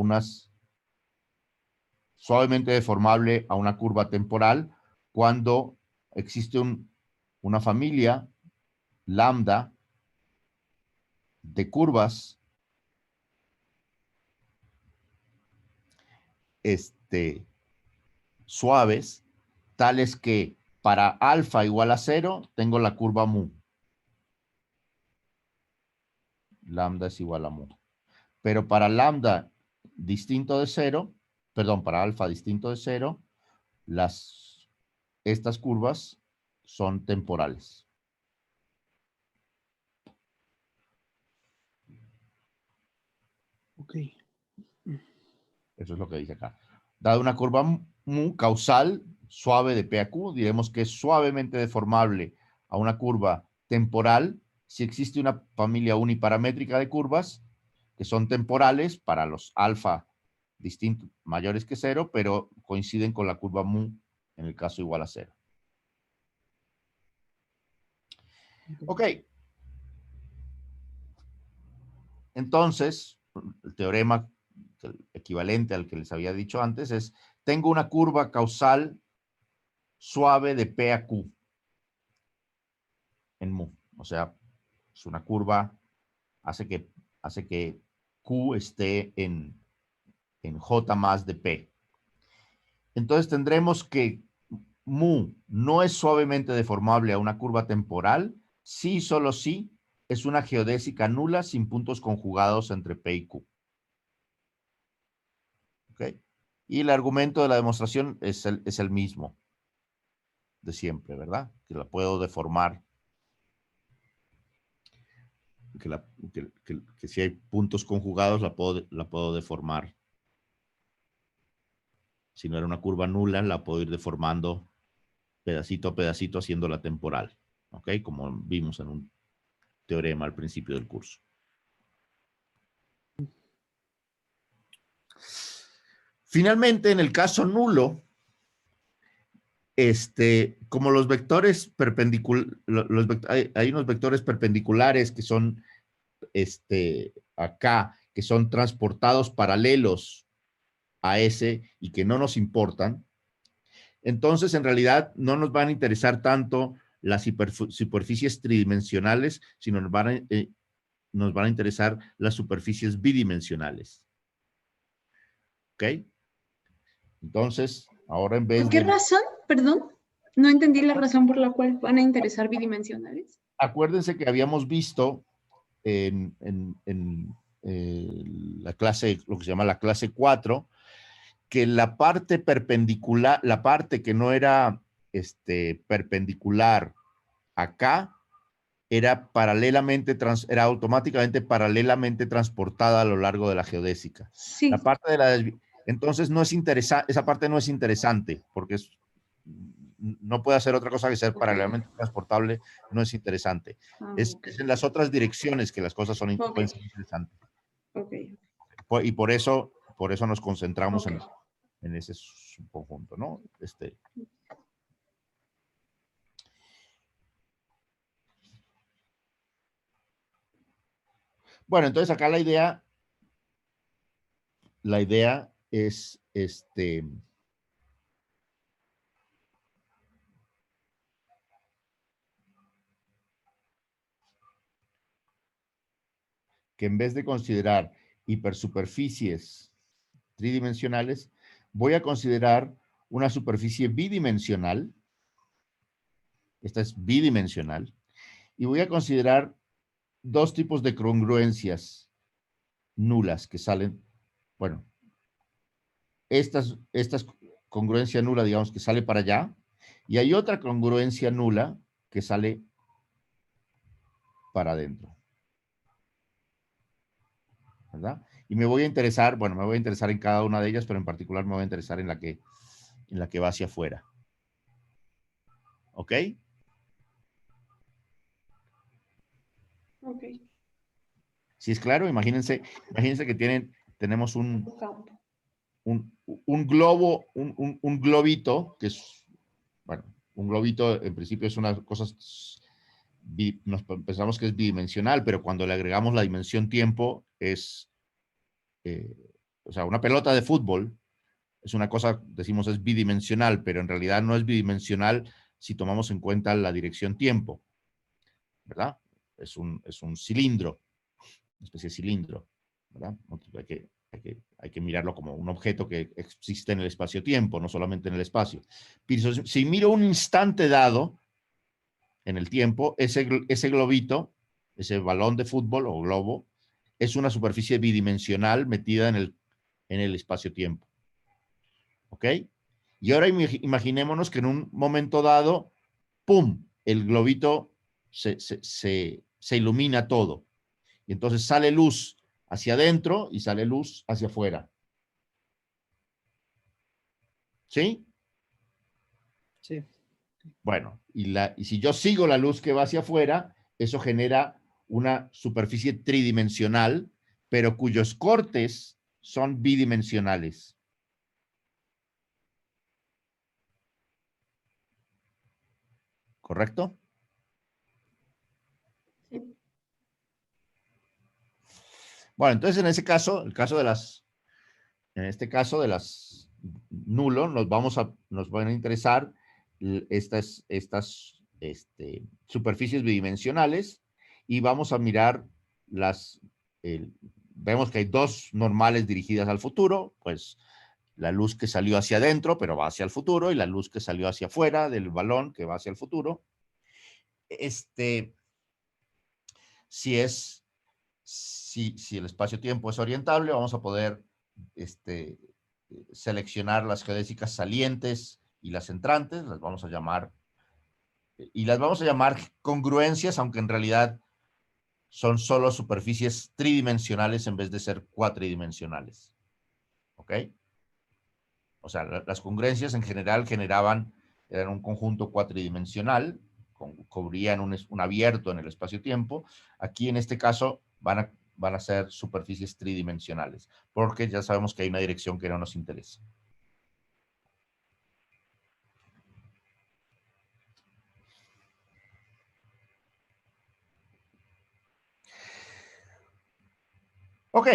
suavemente deformable a una curva temporal cuando existe una familia lambda de curvas suaves, tales que para alfa igual a 0, tengo la curva mu. Lambda es igual a mu. Pero para lambda distinto de 0, perdón, para alfa distinto de 0, estas curvas son temporales. Ok. Eso es lo que dice acá. Dado una curva mu causal suave de P a Q, diremos que es suavemente deformable a una curva temporal si existe una familia uniparamétrica de curvas que son temporales para los alfa distintos mayores que 0, pero coinciden con la curva mu en el caso igual a 0. Ok. Entonces, el teorema equivalente al que les había dicho antes es, tengo una curva causal suave de P a Q en mu. O sea, es una curva, hace que Q esté en J más de P. Entonces tendremos que mu no es suavemente deformable a una curva temporal, sí, solo sí, es una geodésica nula sin puntos conjugados entre P y Q. ¿Ok? Y el argumento de la demostración es el mismo de siempre, ¿verdad? Que la puedo deformar, que si hay puntos conjugados la puedo deformar. Si no era una curva nula, la puedo ir deformando pedacito a pedacito haciéndola temporal, ¿ok? Como vimos en un, teorema al principio del curso. Finalmente, en el caso nulo, como los vectores perpendiculares, hay unos vectores perpendiculares que son acá, que son transportados paralelos a ese y que no nos importan. Entonces, en realidad, no nos van a interesar tanto las superficies tridimensionales, sino nos van a interesar las superficies bidimensionales. ¿Ok? Entonces, ahora en vez ¿Por qué de... razón? Perdón, no entendí la razón por la cual van a interesar bidimensionales. Acuérdense que habíamos visto en la clase, lo que se llama la clase 4, que la parte perpendicular, la parte que no era perpendicular acá, era era automáticamente paralelamente transportada a lo largo de la geodésica. Sí. La parte de la entonces no es interesante, esa parte no es interesante, porque no puede hacer otra cosa que ser paralelamente transportable, no es interesante. Es en las otras direcciones que las cosas pueden ser interesantes. Y por eso nos concentramos en ese conjunto, ¿no? Bueno, entonces acá la idea es que en vez de considerar hipersuperficies tridimensionales, voy a considerar una superficie bidimensional. Esta es bidimensional. Y voy a considerar dos tipos de congruencias nulas que salen, bueno, estas congruencia nula, digamos, que sale para allá, y hay otra congruencia nula que sale para adentro. ¿Verdad? Y me voy a interesar, bueno, me voy a interesar en cada una de ellas, pero en particular me voy a interesar en la que va hacia afuera. ¿Ok? Ok. Si es claro, imagínense que tenemos un globo, un globito, que es, bueno, un globito en principio es una cosa, nos pensamos que es bidimensional, pero cuando le agregamos la dimensión tiempo es, o sea, una pelota de fútbol es una cosa, decimos es bidimensional, pero en realidad no es bidimensional si tomamos en cuenta la dirección tiempo, ¿verdad? Es un cilindro, una especie de cilindro, ¿verdad? Hay que mirarlo como un objeto que existe en el espacio-tiempo, no solamente en el espacio. Pero si miro un instante dado en el tiempo, ese globito, ese balón de fútbol o globo, es una superficie bidimensional metida en el espacio-tiempo. ¿Ok? Y ahora imaginémonos que en un momento dado, ¡pum!, el globito se ilumina todo. Y entonces sale luz hacia adentro y sale luz hacia afuera. ¿Sí? Sí. Bueno, y si yo sigo la luz que va hacia afuera, eso genera una superficie tridimensional, pero cuyos cortes son bidimensionales. ¿Correcto? Sí. Bueno, entonces en ese caso, en este caso de las nulo, nos van a interesar estas superficies bidimensionales y vamos a mirar vemos que hay dos normales dirigidas al futuro, pues la luz que salió hacia adentro, pero va hacia el futuro, y la luz que salió hacia afuera del balón, que va hacia el futuro. Si el espacio-tiempo es orientable, vamos a poder seleccionar las geodésicas salientes y las entrantes, las vamos a llamar congruencias, aunque en realidad son solo superficies tridimensionales en vez de ser cuatridimensionales. ¿Ok? O sea, las congruencias en general eran un conjunto cuatridimensional, cubrían un abierto en el espacio-tiempo. Aquí en este caso van van a ser superficies tridimensionales, porque ya sabemos que hay una dirección que no nos interesa. Ok,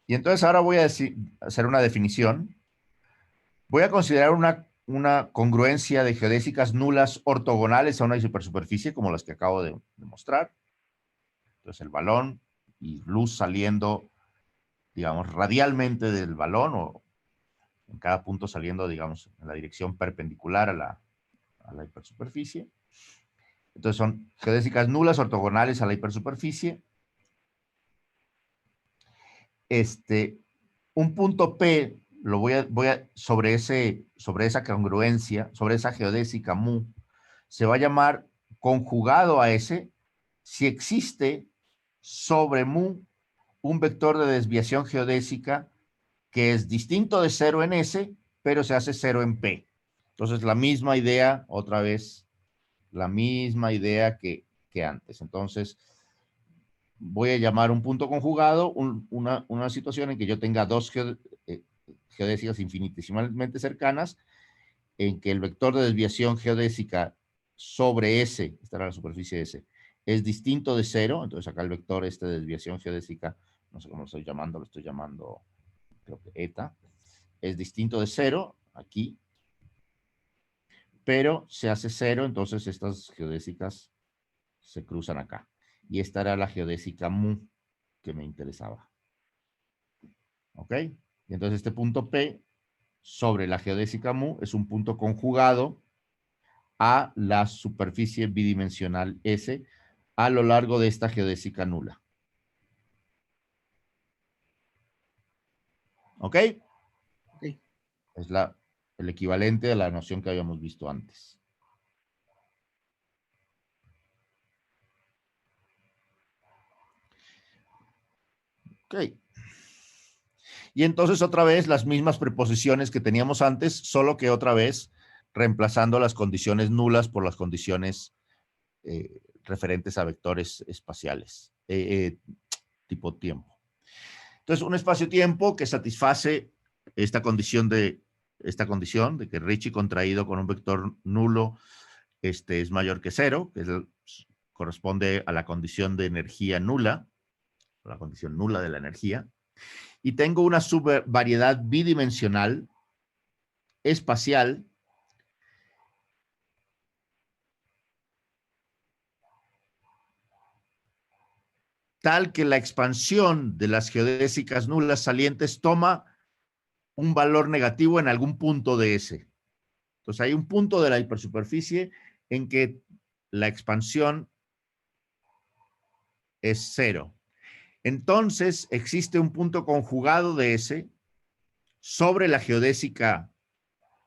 y entonces ahora voy a hacer una definición. Voy a considerar una congruencia de geodésicas nulas ortogonales a una superficie, como las que acabo de mostrar. Entonces el balón y luz saliendo, digamos, radialmente del balón, o en cada punto saliendo, digamos, en la dirección perpendicular a la hipersuperficie. Entonces son geodésicas nulas ortogonales a la hipersuperficie. Un punto P, sobre esa congruencia, sobre esa geodésica mu, se va a llamar conjugado a S si existe sobre mu un vector de desviación geodésica que es distinto de 0 en S, pero se hace 0 en P. Entonces, la misma idea, otra vez, la misma idea que antes. Entonces, voy a llamar un punto conjugado una situación en que yo tenga dos geodésicas infinitesimalmente cercanas, en que el vector de desviación geodésica sobre S, esta era la superficie S, es distinto de 0. Entonces acá el vector de desviación geodésica, no sé cómo lo estoy llamando, creo que eta, es distinto de 0, aquí, pero se hace 0, entonces estas geodésicas se cruzan acá. Y esta era la geodésica mu que me interesaba. ¿Ok? Y entonces este punto P sobre la geodésica mu es un punto conjugado a la superficie bidimensional S a lo largo de esta geodésica nula. ¿Ok? Ok. Es el equivalente a la noción que habíamos visto antes. Ok. Y entonces otra vez las mismas preposiciones que teníamos antes, solo que otra vez reemplazando las condiciones nulas por las condiciones referentes a vectores espaciales, tipo tiempo. Entonces, un espacio-tiempo que satisface esta condición de que Ricci contraído con un vector nulo es mayor que 0, que corresponde a la condición de energía nula, la condición nula de la energía, y tengo una subvariedad bidimensional espacial tal que la expansión de las geodésicas nulas salientes toma un valor negativo en algún punto de S. Entonces hay un punto de la hipersuperficie en que la expansión es 0. Entonces existe un punto conjugado de S sobre la geodésica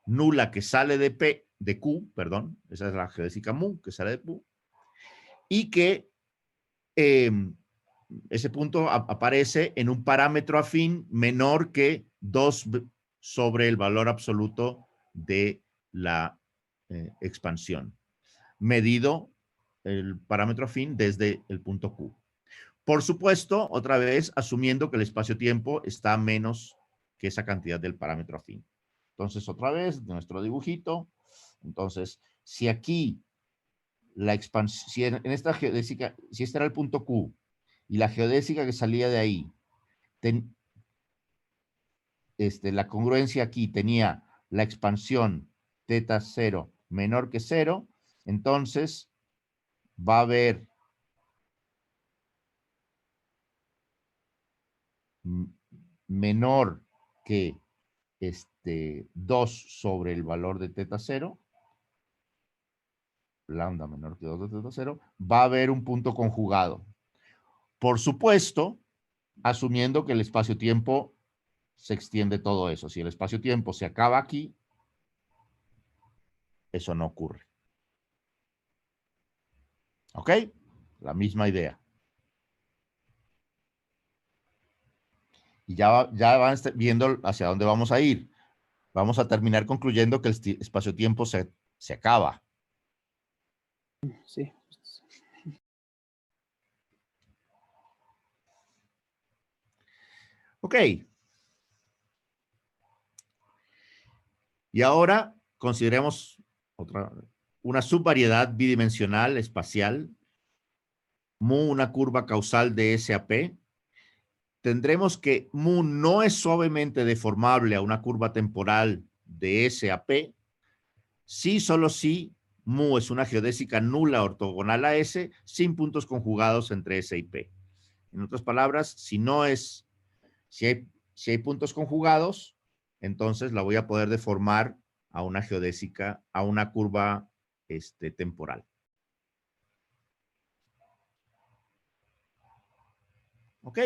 nula que sale de Q, perdón, esa es la geodésica mu que sale de Q, y que ese punto aparece en un parámetro afín menor que 2 sobre el valor absoluto de la expansión, medido el parámetro afín desde el punto Q. Por supuesto, otra vez, asumiendo que el espacio-tiempo está menos que esa cantidad del parámetro afín. Entonces, otra vez, nuestro dibujito. Entonces, si aquí la expansión, si en esta geodésica, si este era el punto Q, y la geodésica que salía de ahí, la congruencia aquí tenía la expansión teta 0 menor que 0, entonces va a haber menor que 2 sobre el valor de teta 0, lambda menor que 2 de teta 0, va a haber un punto conjugado. Por supuesto, asumiendo que el espacio-tiempo se extiende todo eso. Si el espacio-tiempo se acaba aquí, eso no ocurre. ¿Ok? La misma idea. Y ya van viendo hacia dónde vamos a ir. Vamos a terminar concluyendo que el espacio-tiempo se acaba. Sí. Ok. Y ahora consideremos una subvariedad bidimensional espacial, mu una curva causal de SAP. Tendremos que mu no es suavemente deformable a una curva temporal de SAP, sí, solo si mu es una geodésica nula ortogonal a S sin puntos conjugados entre S y P. En otras palabras, si hay puntos conjugados, entonces la voy a poder deformar a una geodésica, a una curva temporal. ¿Ok?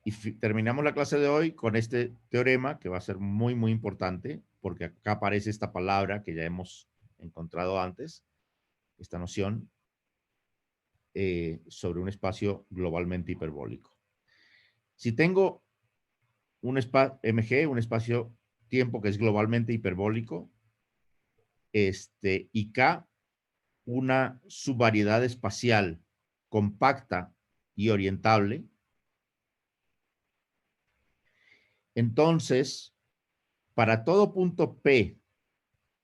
Y terminamos la clase de hoy con este teorema que va a ser muy, muy importante, porque acá aparece esta palabra que ya hemos encontrado antes, esta noción sobre un espacio globalmente hiperbólico. Si tengo un MG, un espacio-tiempo que es globalmente hiperbólico, y K, una subvariedad espacial compacta y orientable, entonces, para todo punto P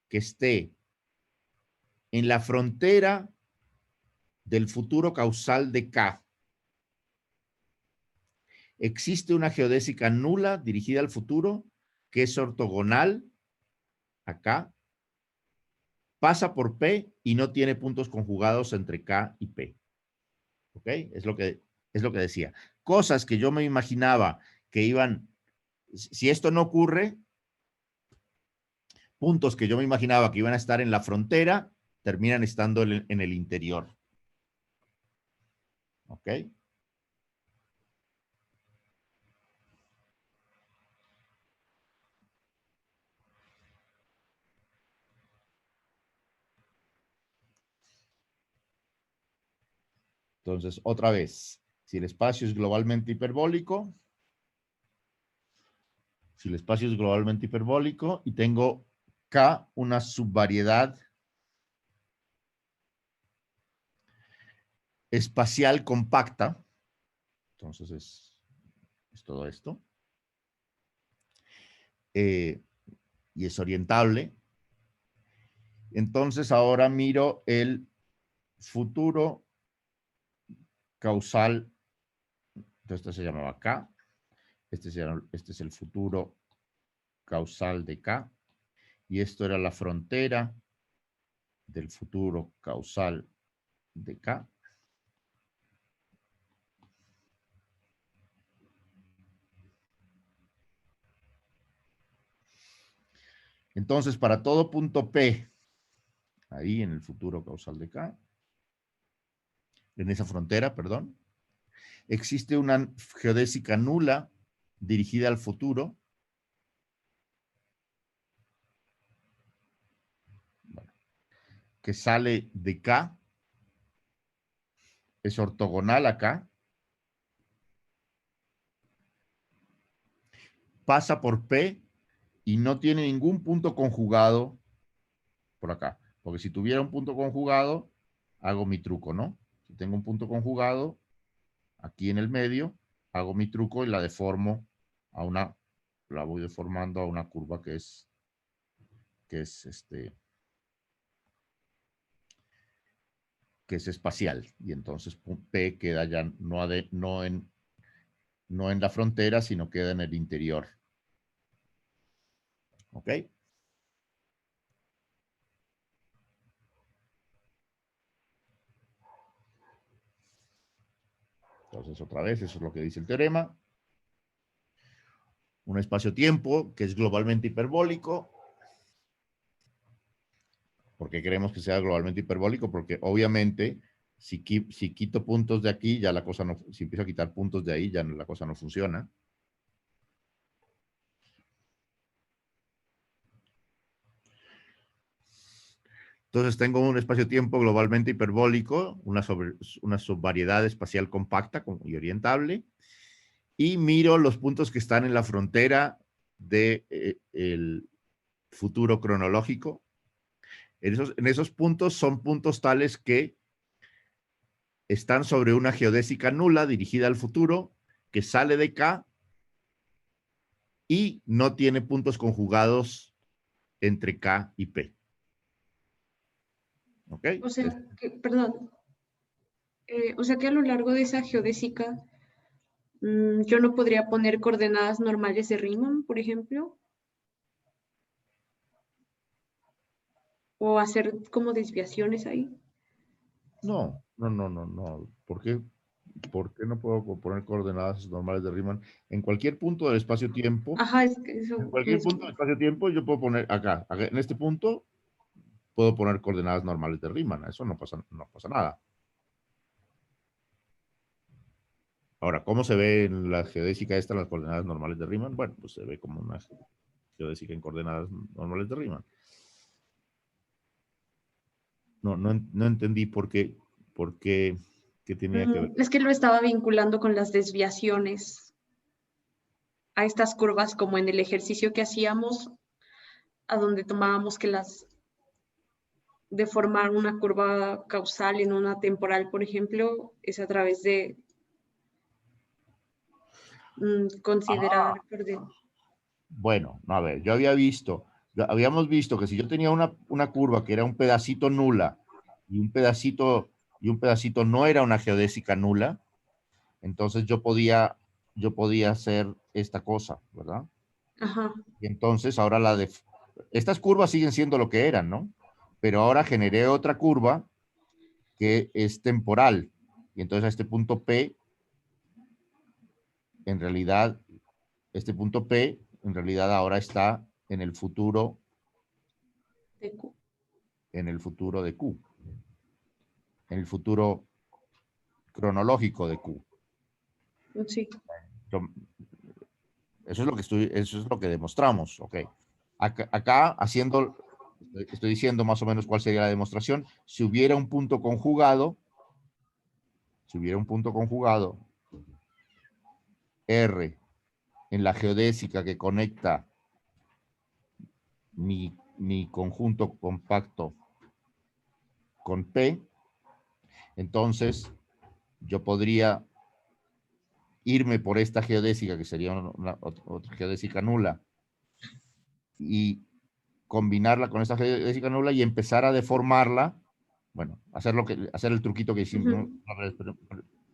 que esté en la frontera del futuro causal de K, existe una geodésica nula dirigida al futuro que es ortogonal acá, pasa por P y no tiene puntos conjugados entre K y P. ¿Ok? Es lo que decía. Cosas que yo me imaginaba que iban, si esto no ocurre, puntos que yo me imaginaba que iban a estar en la frontera, terminan estando en el interior. ¿Ok? Entonces, otra vez, si el espacio es globalmente hiperbólico, y tengo K una subvariedad espacial compacta, entonces es todo esto, y es orientable, entonces ahora miro el futuro causal, entonces esto se llamaba K, este es el futuro causal de K, y esto era la frontera del futuro causal de K. Entonces, para todo punto P, ahí en el futuro causal de K, en esa frontera, perdón, existe una geodésica nula dirigida al futuro. Bueno, que sale de K, es ortogonal a K, pasa por P y no tiene ningún punto conjugado por acá. Porque si tuviera un punto conjugado, hago mi truco, ¿no? Si tengo un punto conjugado, aquí en el medio, hago mi truco y la deformo a la voy deformando a una curva que es espacial. Y entonces P queda ya no en la frontera, sino queda en el interior. ¿Ok? Entonces, otra vez, eso es lo que dice el teorema. Un espacio-tiempo que es globalmente hiperbólico. ¿Por qué queremos que sea globalmente hiperbólico? Porque obviamente, si quito puntos de aquí, ya la cosa no, si empiezo a quitar puntos de ahí, ya la cosa no funciona. Entonces tengo un espacio-tiempo globalmente hiperbólico, una subvariedad espacial compacta y orientable, y miro los puntos que están en la frontera del futuro cronológico. En esos puntos son puntos tales que están sobre una geodésica nula dirigida al futuro que sale de K y no tiene puntos conjugados entre K y P. ¿Ok? O sea, perdón, o sea que a lo largo de esa geodésica yo no podría poner coordenadas normales de Riemann, por ejemplo, o hacer como desviaciones ahí. No. ¿Por qué no puedo poner coordenadas normales de Riemann? En cualquier punto del espacio-tiempo, Ajá, es que en eso cualquier punto del espacio-tiempo, yo puedo poner acá, en este punto, puedo poner coordenadas normales de Riemann. Eso no pasa nada. Ahora, ¿cómo se ve en la geodésica esta las coordenadas normales de Riemann? Bueno, pues se ve como una geodésica en coordenadas normales de Riemann. No entendí qué tenía que ver. Es que lo estaba vinculando con las desviaciones a estas curvas, como en el ejercicio que hacíamos, a donde tomábamos que las de formar una curva causal en una temporal, por ejemplo, es a través de considerar, Bueno, no, a ver, habíamos visto que si yo tenía una curva que era un pedacito nula y un pedacito no era una geodésica nula, entonces yo podía hacer esta cosa, ¿verdad? Ajá. Y entonces ahora estas curvas siguen siendo lo que eran, ¿no? Pero ahora generé otra curva que es temporal. Y entonces a este punto P, en realidad, ahora está en el futuro, De Q. en el futuro de Q, en el futuro cronológico de Q. Sí. Eso es lo que demostramos, ¿ok? Acá estoy diciendo más o menos cuál sería la demostración. Si hubiera un punto conjugado, R en la geodésica que conecta mi conjunto compacto con P, entonces yo podría irme por esta geodésica, que sería otra geodésica nula, y combinarla con esta geodésica nula y empezar a deformarla. Bueno, hacer el truquito que hicimos la vez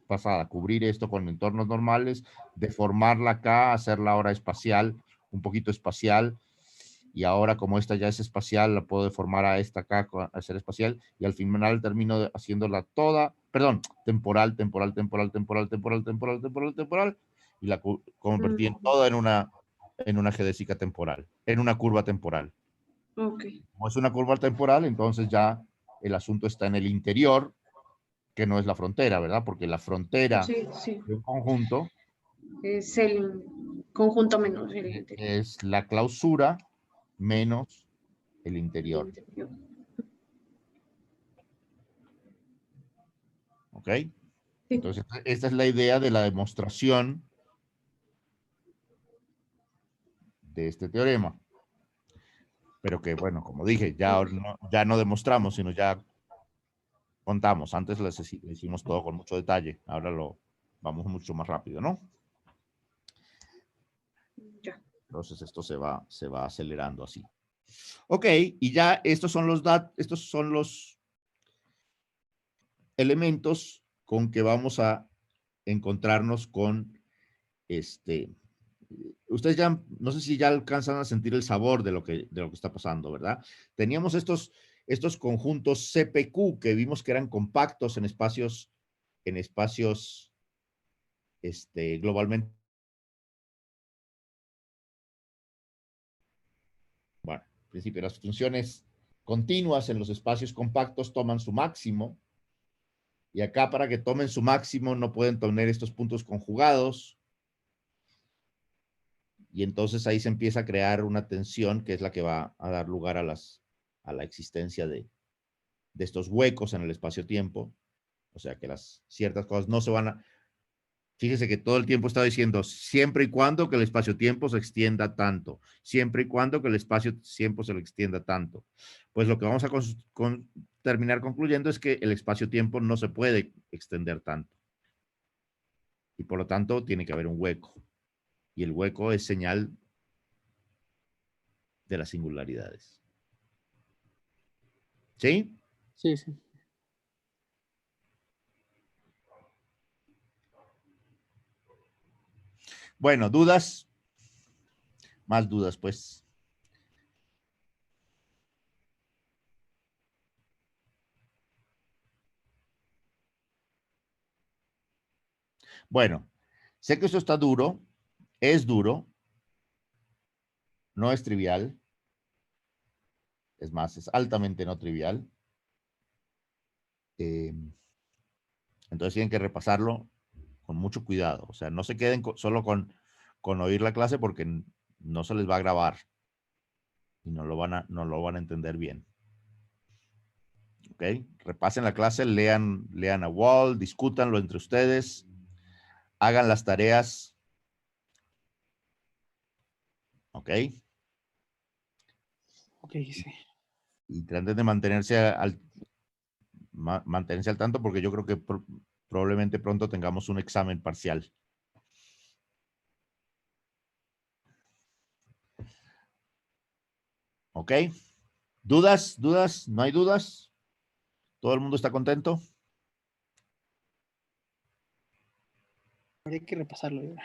pasada, cubrir esto con entornos normales, deformarla acá, hacerla ahora espacial, un poquito espacial, y ahora como esta ya es espacial, la puedo deformar a esta acá, a ser espacial, y al final termino haciéndola toda, perdón, temporal, y la convertí en toda en una geodésica temporal, en una curva temporal. Okay. Como es una curva temporal, entonces ya el asunto está en el interior, que no es la frontera, ¿verdad? Porque la frontera de un conjunto es el conjunto menos el interior. es la clausura menos el interior. ¿Ok? Sí. Entonces, esta es la idea de la demostración de este teorema. Pero que, bueno, como dije, ya no demostramos, sino ya contamos. Antes le hicimos todo con mucho detalle. Ahora vamos mucho más rápido, ¿no? Ya. Entonces esto se va acelerando así. Ok, y ya estos son los elementos con que vamos a encontrarnos con ustedes ya, no sé si ya alcanzan a sentir el sabor de lo que está pasando, ¿verdad? Teníamos estos conjuntos CPQ que vimos que eran compactos en espacios globalmente. Bueno, en principio las funciones continuas en los espacios compactos toman su máximo, y acá para que tomen su máximo no pueden tener estos puntos conjugados, y entonces ahí se empieza a crear una tensión que es la que va a dar lugar a la existencia de estos huecos en el espacio-tiempo. O sea que ciertas cosas no se van a... Fíjese que todo el tiempo estaba diciendo, siempre y cuando que el espacio-tiempo se extienda tanto, siempre y cuando que el espacio-tiempo se le extienda tanto. Pues lo que vamos a terminar concluyendo es que el espacio-tiempo no se puede extender tanto. Y por lo tanto, tiene que haber un hueco. Y el hueco es señal de las singularidades. ¿Sí? Sí, sí. Bueno, ¿dudas? Más dudas, pues. Bueno, sé que esto está duro, es duro, no es trivial, es más, es altamente no trivial. Entonces tienen que repasarlo con mucho cuidado. O sea, no se queden solo con oír la clase porque no se les va a grabar y no lo van a entender bien. ¿Ok? Repasen la clase, lean a Walt, discútanlo entre ustedes, hagan las tareas. ¿Ok? Ok, sí. Y traten de mantenerse al tanto porque yo creo que probablemente pronto tengamos un examen parcial. ¿Ok? ¿Dudas? ¿Dudas? ¿No hay dudas? ¿Todo el mundo está contento? Habría que repasarlo. ¿Verdad?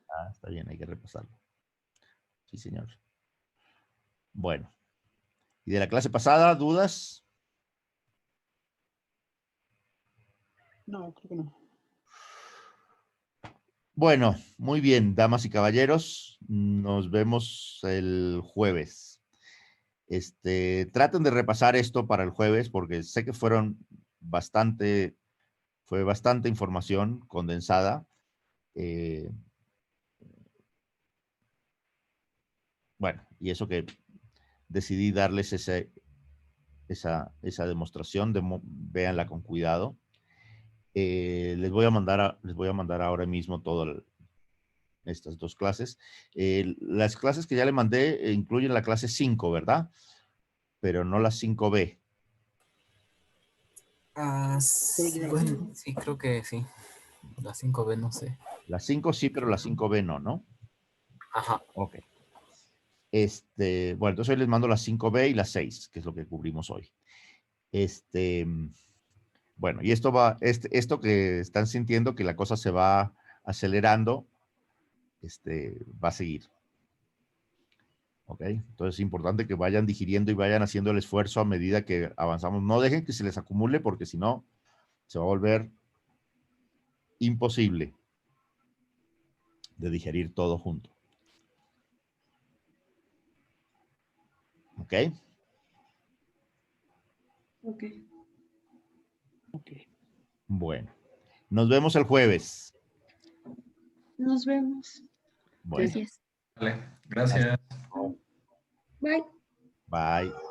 Ah, está bien, hay que repasarlo. Sí, señor. Bueno. ¿Y de la clase pasada, dudas? No, creo que no. Bueno, muy bien, damas y caballeros. Nos vemos el jueves. Traten de repasar esto para el jueves porque sé que fue bastante información condensada. Bueno, y eso que decidí darles esa demostración, véanla con cuidado. Les voy a mandar ahora mismo todas estas dos clases. Las clases que ya le mandé incluyen la clase 5, ¿verdad? Pero no la 5B. Solo llega a la Bueno, 5. sí, creo que sí. La 5B, no sé. La 5 sí, pero la 5B no, ¿no? Ajá. Ok. Bueno, entonces hoy les mando la 5B y la 6, que es lo que cubrimos hoy. Bueno, y esto que están sintiendo que la cosa se va acelerando, va a seguir. ¿Ok? Entonces es importante que vayan digiriendo y vayan haciendo el esfuerzo a medida que avanzamos. No dejen que se les acumule porque si no, se va a volver imposible de digerir todo junto. ¿Ok? Ok. Ok. Bueno, nos vemos el jueves. Nos vemos. Bueno, Gracias. Vale, gracias. Bye. bye.